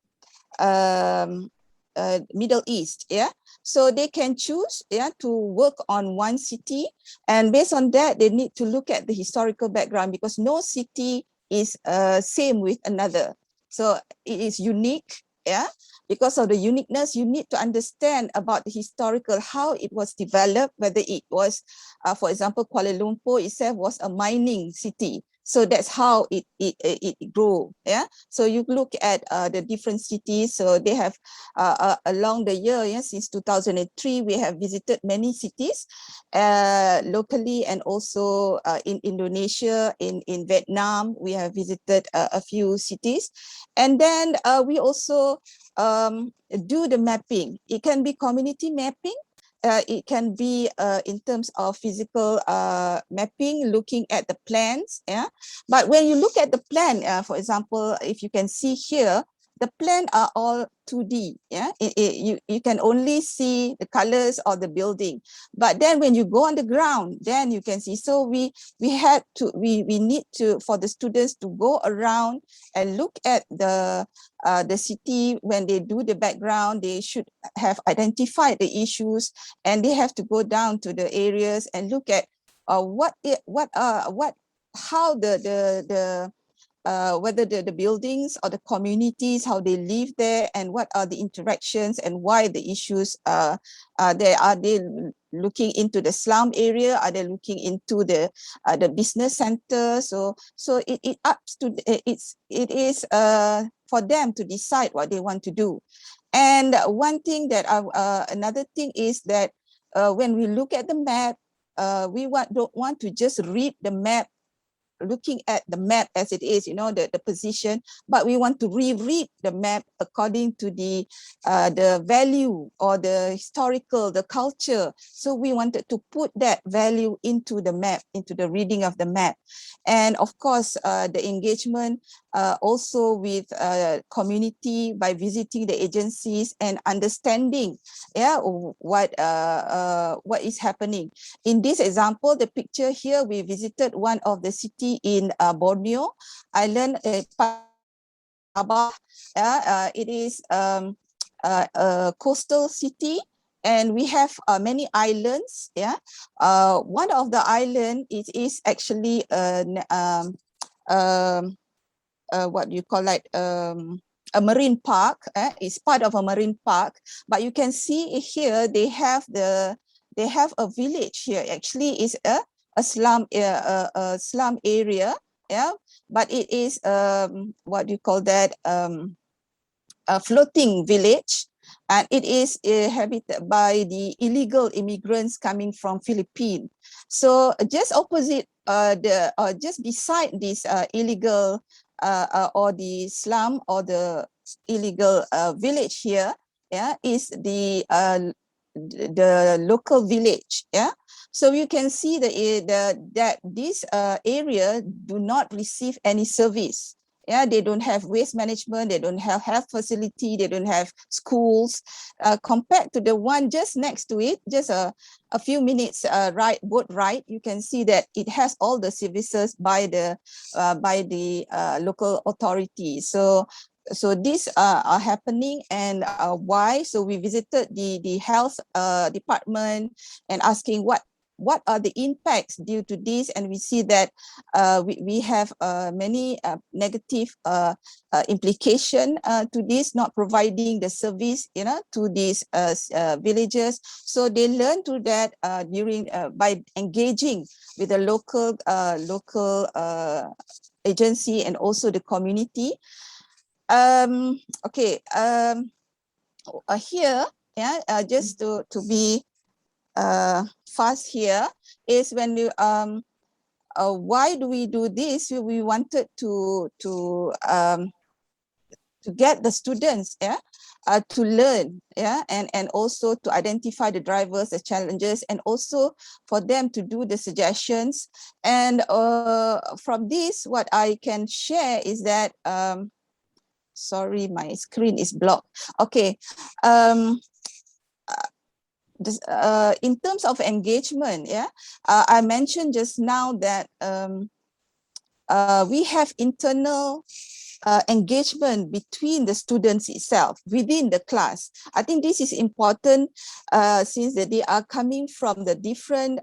Middle East. Yeah, so they can choose to work on one city, and based on that they need to look at the historical background, because no city is same with another, so it is unique. Yeah, because of the uniqueness, you need to understand about the historical, how it was developed, whether it was for example, Kuala Lumpur itself was a mining city. So that's how it grew. Yeah. So you look at the different cities. So they have along the year, since 2003, we have visited many cities locally, and also in Indonesia, in Vietnam, we have visited a few cities. And then we also do the mapping. It can be community mapping. It can be in terms of physical mapping, looking at the plans. Yeah, but when you look at the plan, for example, if you can see here, the plan are all 2D. Yeah, you can only see the colors of the building, but then when you go on the ground, then you can see. So we need to, for the students to go around and look at the city. When they do the background, they should have identified the issues, and they have to go down to the areas and look at how whether the buildings or the communities, how they live there, and what are the interactions, and why the issues are they looking into the slum area, are they looking into the business center. So it is for them to decide what they want to do. And one thing that another thing is that when we look at the map, we don't want to just read the map, looking at the map as it is, the position, but we want to reread the map according to the value or the historical, the culture. So we wanted to put that value into the map, into the reading of the map. And of course, the engagement also with community by visiting the agencies and understanding, what is happening. In this example, the picture here, we visited one of the city in Borneo Island, Sabah. It is a coastal city, and we have many islands. One of the island is actually what you call like a marine park. It's part of a marine park, but you can see here they have a village here. Actually, is a slum area. Yeah, but it is what you call that, a floating village, and it is inhabited by the illegal immigrants coming from Philippines. So just opposite just beside this illegal or the slum or the illegal village here, is the local village. So you can see that this area do not receive any service. They don't have waste management, they don't have health facility, they don't have schools. Compared to the one just next to it, just a few minutes boat ride, you can see that it has all the services by the local authorities. So these are happening, and why? So we visited the health department and asking what are the impacts due to this, and we see that we have many negative implication to this, not providing the service to these villages. So they learn to that during by engaging with the local agency and also the community. Okay, here, just to be fast here, is when you why do we do this? We wanted to get the students to learn, and also to identify the drivers, the challenges, and also for them to do the suggestions. And from this, what I can share is that sorry, my screen is blocked. Okay. In terms of engagement, I mentioned just now that we have internal engagement between the students itself within the class. I think this is important since that they are coming from the different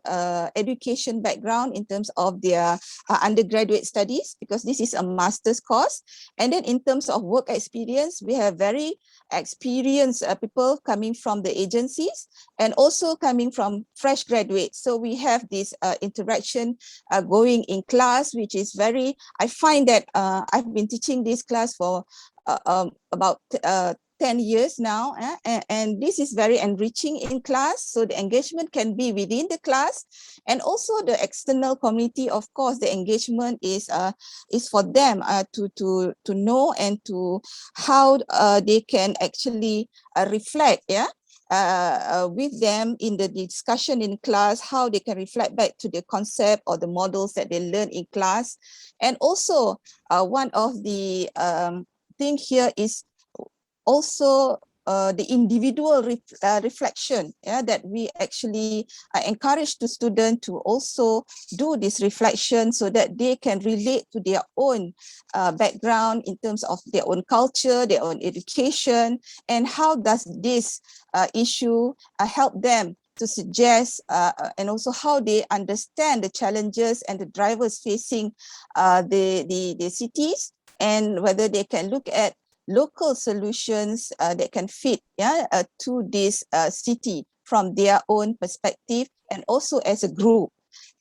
education background in terms of their undergraduate studies, because this is a master's course. And then in terms of work experience, we have very experienced people coming from the agencies and also coming from fresh graduates. So we have this interaction going in class, which is very, I find that I've been teaching this class for about 10 years now, and this is very enriching in class. So the engagement can be within the class, and also the external community. Of course, the engagement is for them to know and to how they can actually reflect, with them in the discussion in class, how they can reflect back to the concept or the models that they learn in class. And also one of the thing here is also the individual reflection, that we actually encourage the student to also do this reflection so that they can relate to their own background in terms of their own culture, their own education, and how does this issue help them to suggest and also how they understand the challenges and the drivers facing the cities, and whether they can look at local solutions that can fit to this city from their own perspective, and also as a group.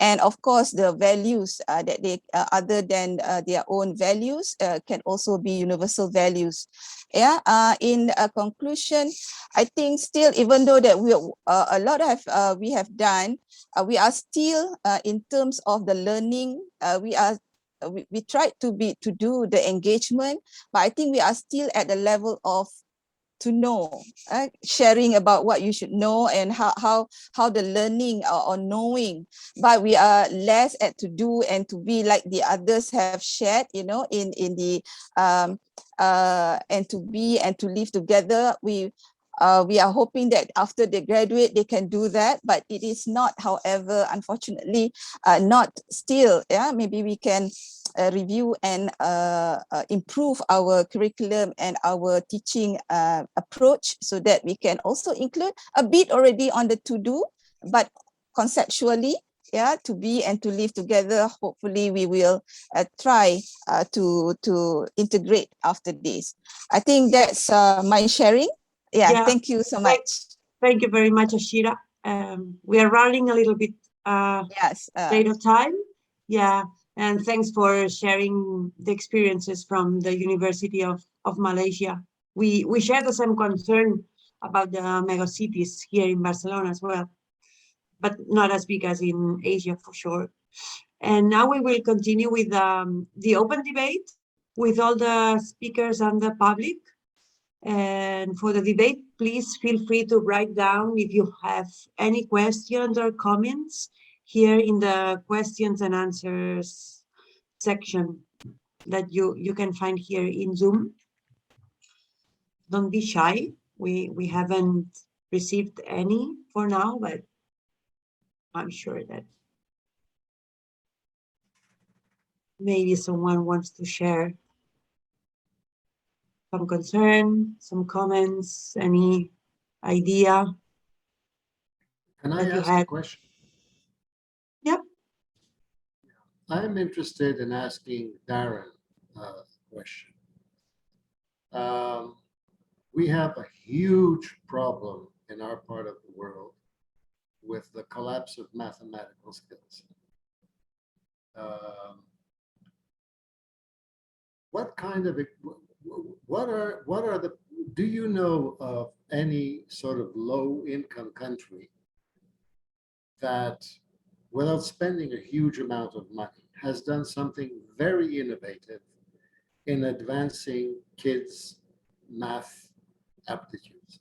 And of course, the values that they, other than their own values, can also be universal values. In conclusion, I think still, even though that we a lot of we have done, we are still in terms of the learning. We tried to do the engagement, but I think we are still at the level of to know, sharing about what you should know and how the learning or knowing, but we are less at to do and to be like the others have shared, in the and to be and to live together. We are hoping that after they graduate, they can do that, but it is not, however, unfortunately, not still. Maybe we can review and improve our curriculum and our teaching approach so that we can also include a bit already on the to-do, but conceptually, to be and to live together. Hopefully we will try to integrate after this. I think that's my sharing. Thank you so much. Thank you very much, Ashira. We are running a little bit late of time. And thanks for sharing the experiences from the University of Malaysia. We share the same concern about the megacities here in Barcelona as well, but not as big as in Asia for sure. And now we will continue with the open debate with all the speakers and the public. And for the debate, please feel free to write down if you have any questions or comments here in the questions and answers section that you can find here in Zoom. Don't be shy. We haven't received any for now, but I'm sure that maybe someone wants to share some concern, some comments, any idea. Can I ask a question? Yep. I'm interested in asking Darren a question. We have a huge problem in our part of the world with the collapse of mathematical skills. Do you know of any sort of low-income country that, without spending a huge amount of money, has done something very innovative in advancing kids' math aptitudes?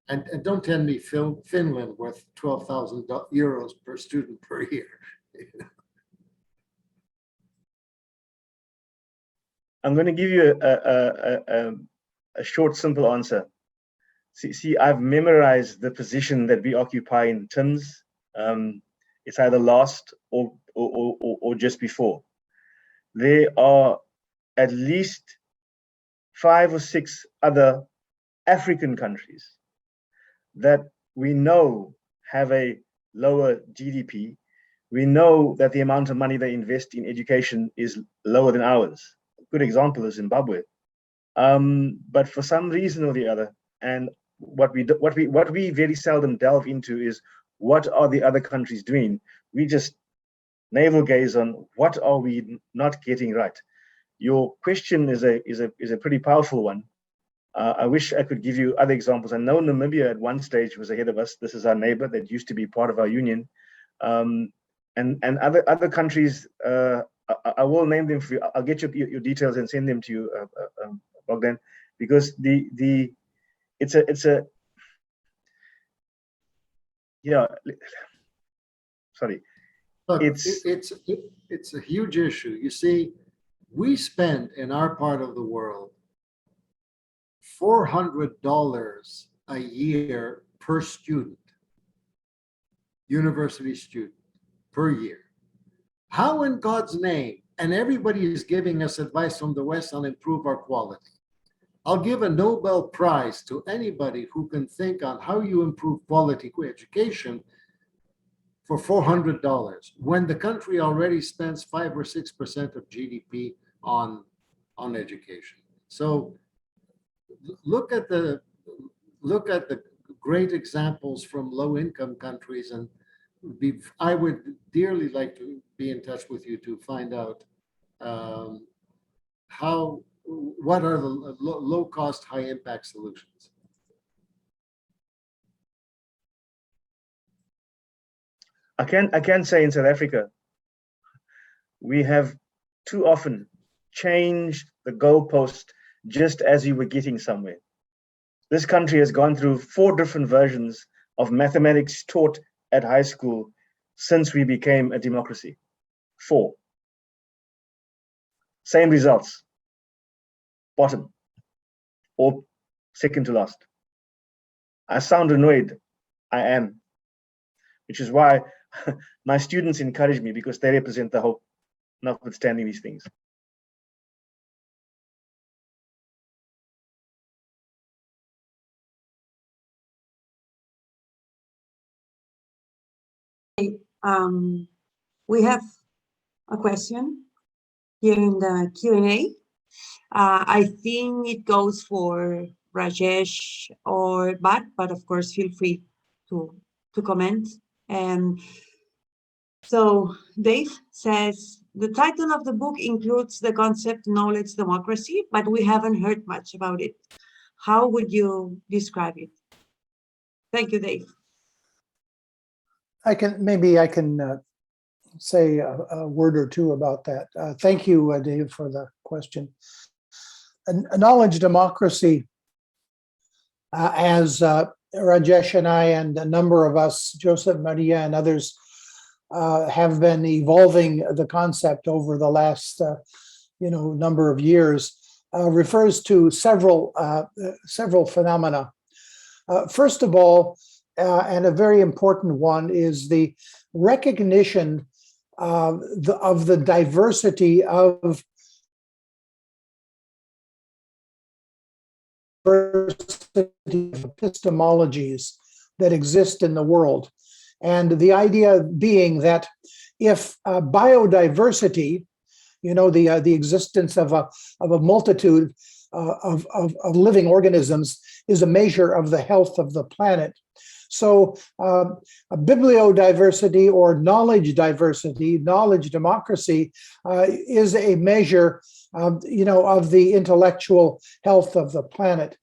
And don't tell me Finland worth 12,000 euros per student per year. I'm going to give you a short, simple answer. See, I've memorized the position that we occupy in TIMS. It's either last or just before. There are at least 5 or 6 other African countries that we know have a lower GDP. We know that the amount of money they invest in education is lower than ours. A good example is Zimbabwe. But for some reason or the other, and what we very seldom delve into is what are the other countries doing. We just navel gaze on what are we not getting right. Your question is a pretty powerful one. I wish I could give you other examples. I know Namibia at one stage was ahead of us. This is our neighbor that used to be part of our union. And other countries, I will name them for you. I'll get your details and send them to you, Bogdan, because sorry. Look, it's a huge issue. You see, we spend in our part of the world $400 a year per student, university student, per year. How in God's name, and everybody is giving us advice from the West on improve our quality. I'll give a Nobel Prize to anybody who can think on how you improve quality education for $400 when the country already spends 5 or 6% of GDP on education. So look at the great examples from low-income countries, and I would dearly like to be in touch with you to find out what are the low-cost, high-impact solutions. I can say in South Africa, we have too often changed the goalpost just as you were getting somewhere. This country has gone through 4 different versions of mathematics taught at high school since we became a democracy. 4. Same results. Bottom or second to last. I sound annoyed. I am. Which is why my students encourage me, because they represent the hope, notwithstanding these things. We have a question here in the Q&A. I think it goes for Rajesh or Bart, but of course, feel free to comment. So Dave says, the title of the book includes the concept knowledge democracy, but we haven't heard much about it. How would you describe it? Thank you, Dave. Maybe I can say a word or two about that. Thank you, Dave, for the question. A knowledge democracy, as Rajesh and I and a number of us, Joseph, Maria, and others, have been evolving the concept over the last number of years, refers to several phenomena. First of all, and a very important one, is the recognition of the diversity of epistemologies that exist in the world. And the idea being that if biodiversity, the existence of a multitude of living organisms, is a measure of the health of the planet. So a bibliodiversity or knowledge diversity, knowledge democracy, is a measure of the intellectual health of the planet.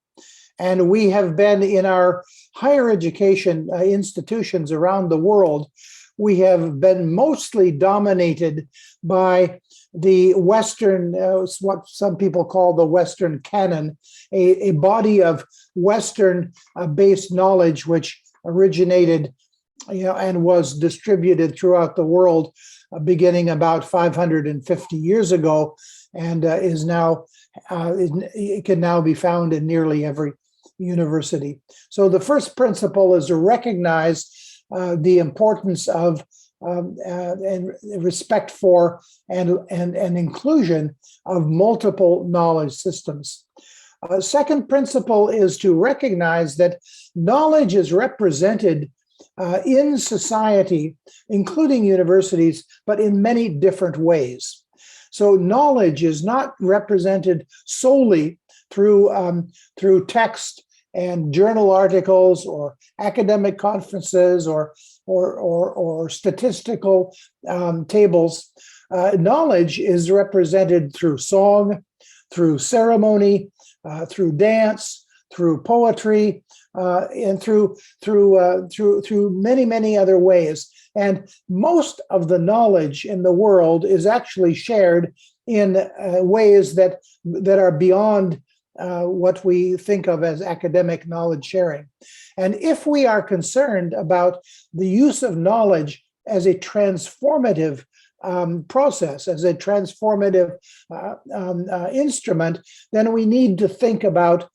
And we have been in our higher education institutions around the world, we have been mostly dominated by the Western, what some people call the Western canon, a body of Western-based knowledge which originated and was distributed throughout the world beginning about 550 years ago, and is now, it can now be found in nearly every university. So the first principle is to recognize the importance of and respect for and inclusion of multiple knowledge systems. Second principle is to recognize that knowledge is represented in society, including universities, but in many different ways. So knowledge is not represented solely through text and journal articles or academic conferences or statistical tables. Knowledge is represented through song, through ceremony, through dance, through poetry, and through many other ways. And most of the knowledge in the world is actually shared in ways that are beyond what we think of as academic knowledge sharing. And if we are concerned about the use of knowledge as a transformative process, as a transformative instrument, then we need to think about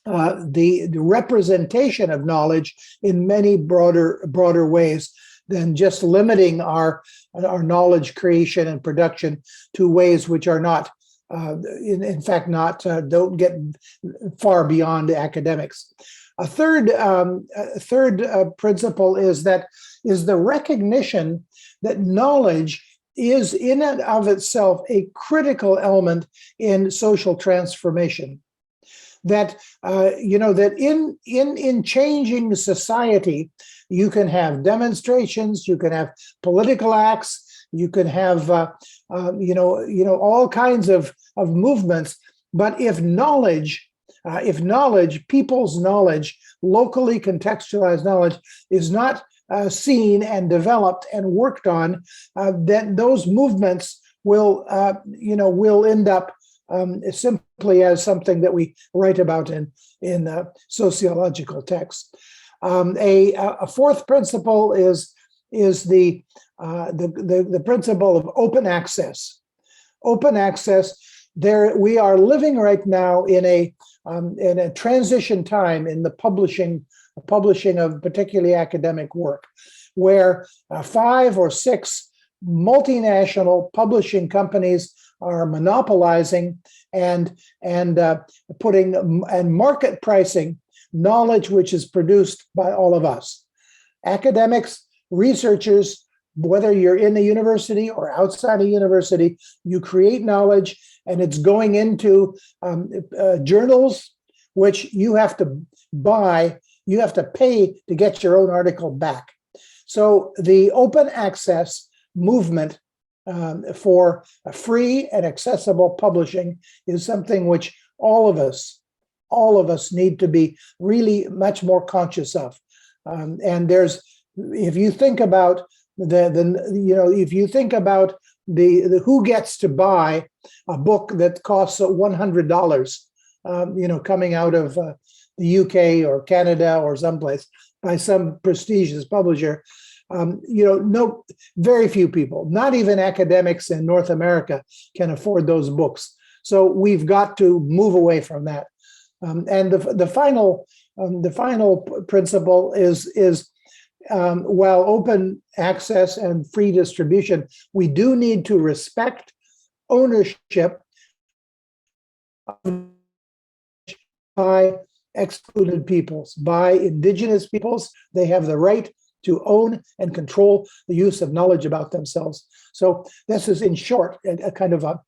the representation of knowledge in many broader ways than just limiting our knowledge creation and production to ways which are not, in fact, don't get far beyond academics. A third principle is the recognition that knowledge is in and of itself a critical element in social transformation. That that in changing society, you can have demonstrations, you can have political acts, you can have all kinds of movements. But if knowledge, people's knowledge, locally contextualized knowledge, is not seen and developed and worked on, then those movements will end up simply as something that we write about in sociological texts. A fourth principle is the principle of open access. Open access. There, we are living right now in a transition time in the publishing of particularly academic work, where 5 or 6 multinational publishing companies are monopolizing and putting and market pricing knowledge which is produced by all of us. Academics, researchers, whether you're in a university or outside a university, you create knowledge and it's going into journals which you have to buy, you have to pay to get your own article back. So the open access movement for free and accessible publishing is something which all of us need to be really much more conscious of. And if you think about the who gets to buy a book that costs $100, coming out of the UK or Canada or someplace by some prestigious publisher, very few people, not even academics in North America, can afford those books. So we've got to move away from that. And the final principle is while open access and free distribution, we do need to respect ownership by excluded peoples, by indigenous peoples. They have the right to own and control the use of knowledge about themselves. So this is, in short, a kind of a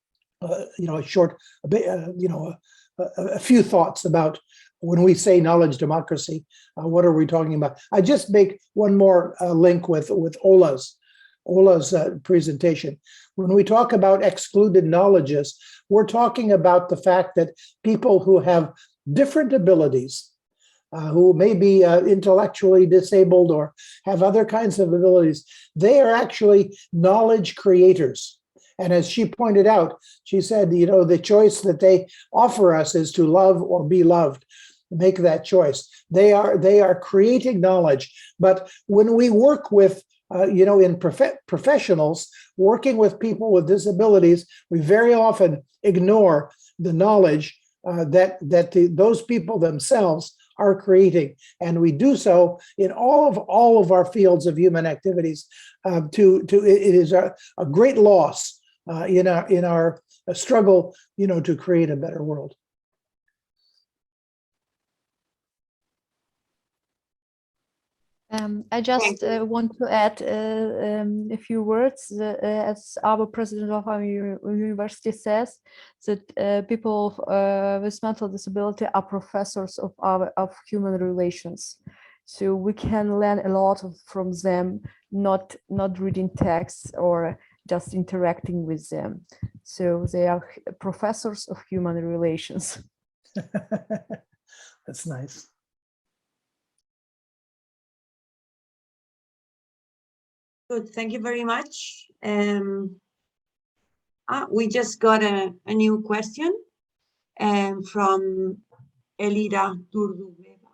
few thoughts about when we say knowledge democracy, what are we talking about? I just make one more link with Ola's presentation. When we talk about excluded knowledges, we're talking about the fact that people who have different abilities, who may be intellectually disabled or have other kinds of abilities, they are actually knowledge creators. And as she pointed out, she said, the choice that they offer us is to love or be loved. Make that choice. They are creating knowledge. But when we work with, professionals, working with people with disabilities, we very often ignore the knowledge that those people themselves are creating. And we do so in all of our fields of human activities. It is a great loss in our struggle, to create a better world. I just want to add a few words. As our president of our university says, that people with mental disability are professors of human relations. So we can learn a lot from them, not reading texts or just interacting with them. So they are professors of human relations. That's nice. Good, thank you very much. We just got a new question from Elira Durdubeva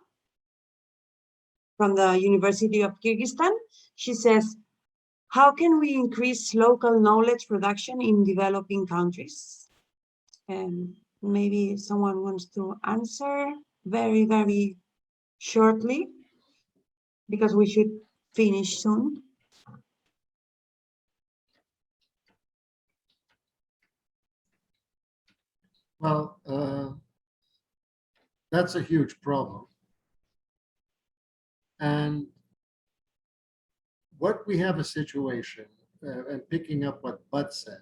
from the University of Kyrgyzstan. She says, how can we increase local knowledge production in developing countries? Maybe someone wants to answer very, very shortly, because we should finish soon. Well, that's a huge problem. And what we have a situation, and picking up what Bud said,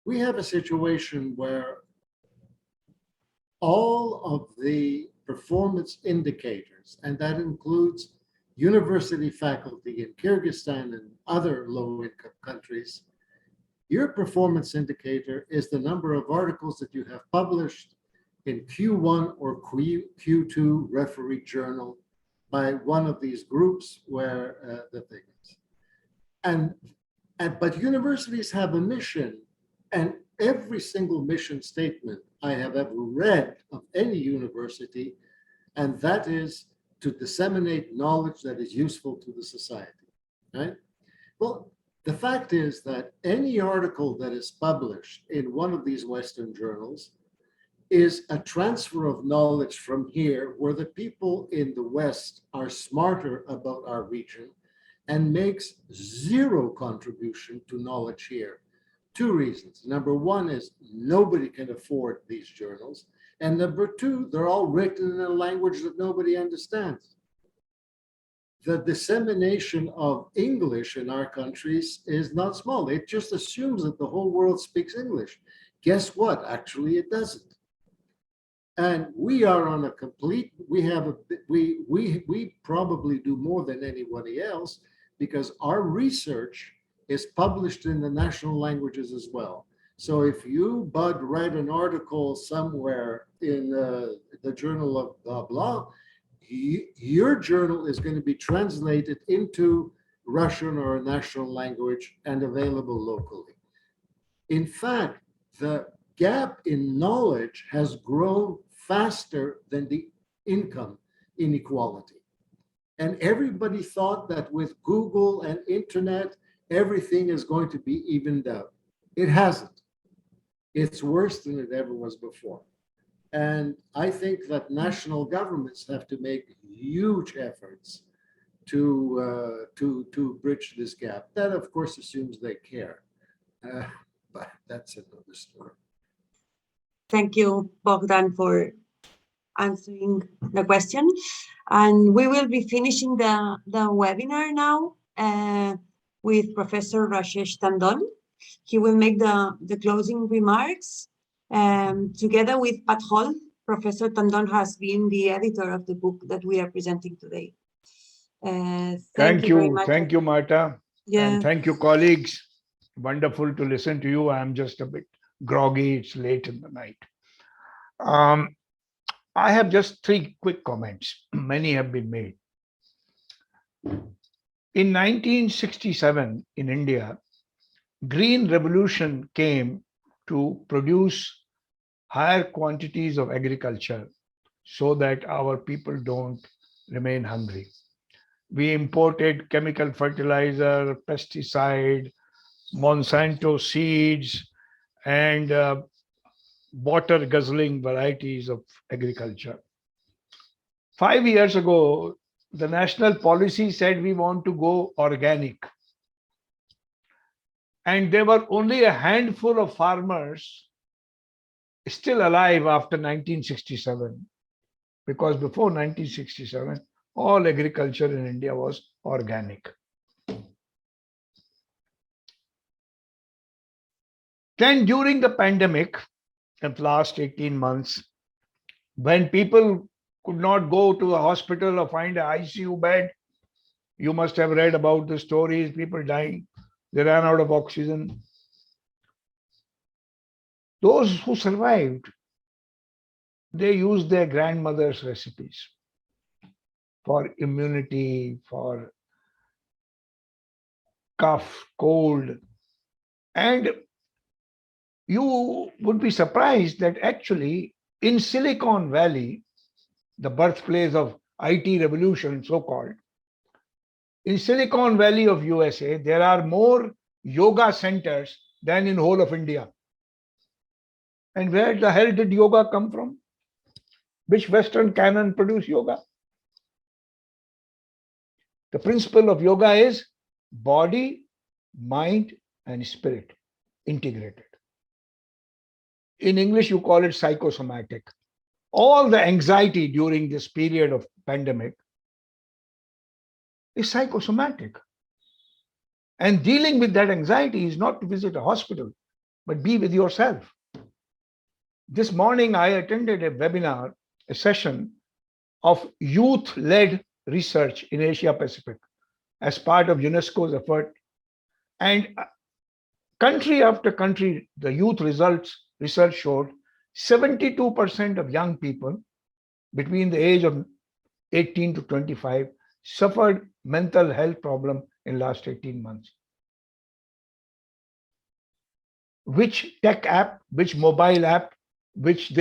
we have a situation where all of the performance indicators, and that includes university faculty in Kyrgyzstan and other low-income countries, your performance indicator is the number of articles that you have published in Q1 or Q2 referee journal by one of these groups where the thing is. But universities have a mission, and every single mission statement I have ever read of any university, and that is to disseminate knowledge that is useful to the society, right? Well, the fact is that any article that is published in one of these Western journals is a transfer of knowledge from here, where the people in the West are smarter about our region and makes zero contribution to knowledge here. Two reasons. Number one is nobody can afford these journals. And number two, they're all written in a language that nobody understands. The dissemination of English in our countries is not small. It just assumes that the whole world speaks English. Guess what? Actually, it doesn't. And we are on a complete, we probably do more than anybody else, because our research is published in the national languages as well. So if you, Bud, read an article somewhere in the journal of blah, blah, your journal is going to be translated into Russian or a national language and available locally. In fact, the gap in knowledge has grown faster than the income inequality. And everybody thought that with Google and internet, everything is going to be evened out. It hasn't. It's worse than it ever was before. And I think that national governments have to make huge efforts to bridge this gap. That, of course, assumes they care, but that's another story. Thank you, Bogdan, for answering the question. And we will be finishing the webinar now with Professor Rajesh Tandon. He will make the closing remarks. Together with Pat Hall, Professor Tandon has been the editor of the book that we are presenting today. Thank you very much. Thank you, Marta. Yeah. And thank you, colleagues. Wonderful to listen to you. I'm just a bit groggy. It's late in the night. I have just 3 quick comments. Many have been made. In 1967 in India, Green Revolution came to produce higher quantities of agriculture so that our people don't remain hungry. We imported chemical fertilizer, pesticide, Monsanto seeds, and water guzzling varieties of agriculture. 5 years ago, the national policy said we want to go organic. And there were only a handful of farmers still alive after 1967, because before 1967, all agriculture in India was organic. Then during the pandemic, in the last 18 months, when people could not go to a hospital or find an ICU bed, you must have read about the stories, people dying, they ran out of oxygen. Those who survived, they used their grandmother's recipes for immunity, for cough, cold. And you would be surprised that actually in Silicon Valley, the birthplace of IT revolution, so-called, in Silicon Valley of USA, there are more yoga centers than in whole of India. And where the hell did yoga come from? Which Western canon produced yoga? The principle of yoga is body, mind, and spirit integrated. In English, you call it psychosomatic. All the anxiety during this period of pandemic is psychosomatic. And dealing with that anxiety is not to visit a hospital, but be with yourself. This morning, I attended a webinar, a session of youth-led research in Asia Pacific as part of UNESCO's effort. And country after country, the youth research showed 72% of young people between the age of 18 to 25 suffered mental health problem in last 18 months. Which tech app, which mobile app, which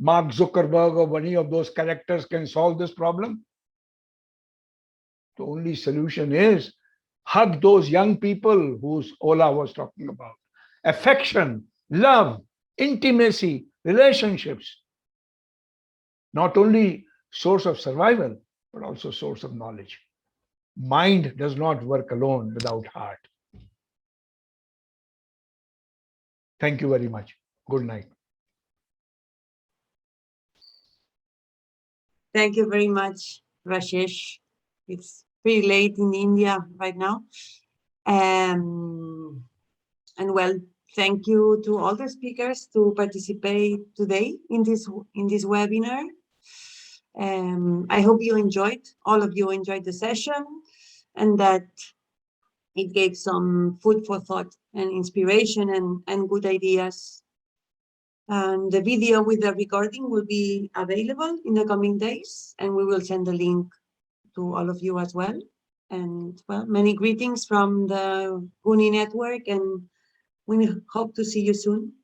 Mark Zuckerberg or any of those characters can solve this problem? The only solution is hug those young people whose Ola was talking about. Affection, love, intimacy, relationships. Not only source of survival, but also source of knowledge. Mind does not work alone without heart. Thank you very much. Good night. Thank you very much, Rajesh. It's pretty late in India right now. And well, thank you to all the speakers to participate today in this webinar. I hope you all of you enjoyed the session, and that it gave some food for thought and inspiration and good ideas. And the video with the recording will be available in the coming days, and we will send the link to all of you as well. And well, many greetings from the Pune Network, and we hope to see you soon.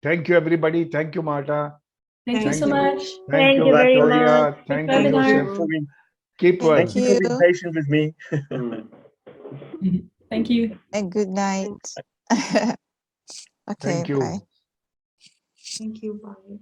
Thank you, everybody. Thank you, Marta. Thank you so much. Thank you, very Victoria. much. Thank Thank you, you. Joseph. Keep well. Thank you for being patient with me. Thank you. And good night. Okay, Thank you. bye. Thank you. Bye.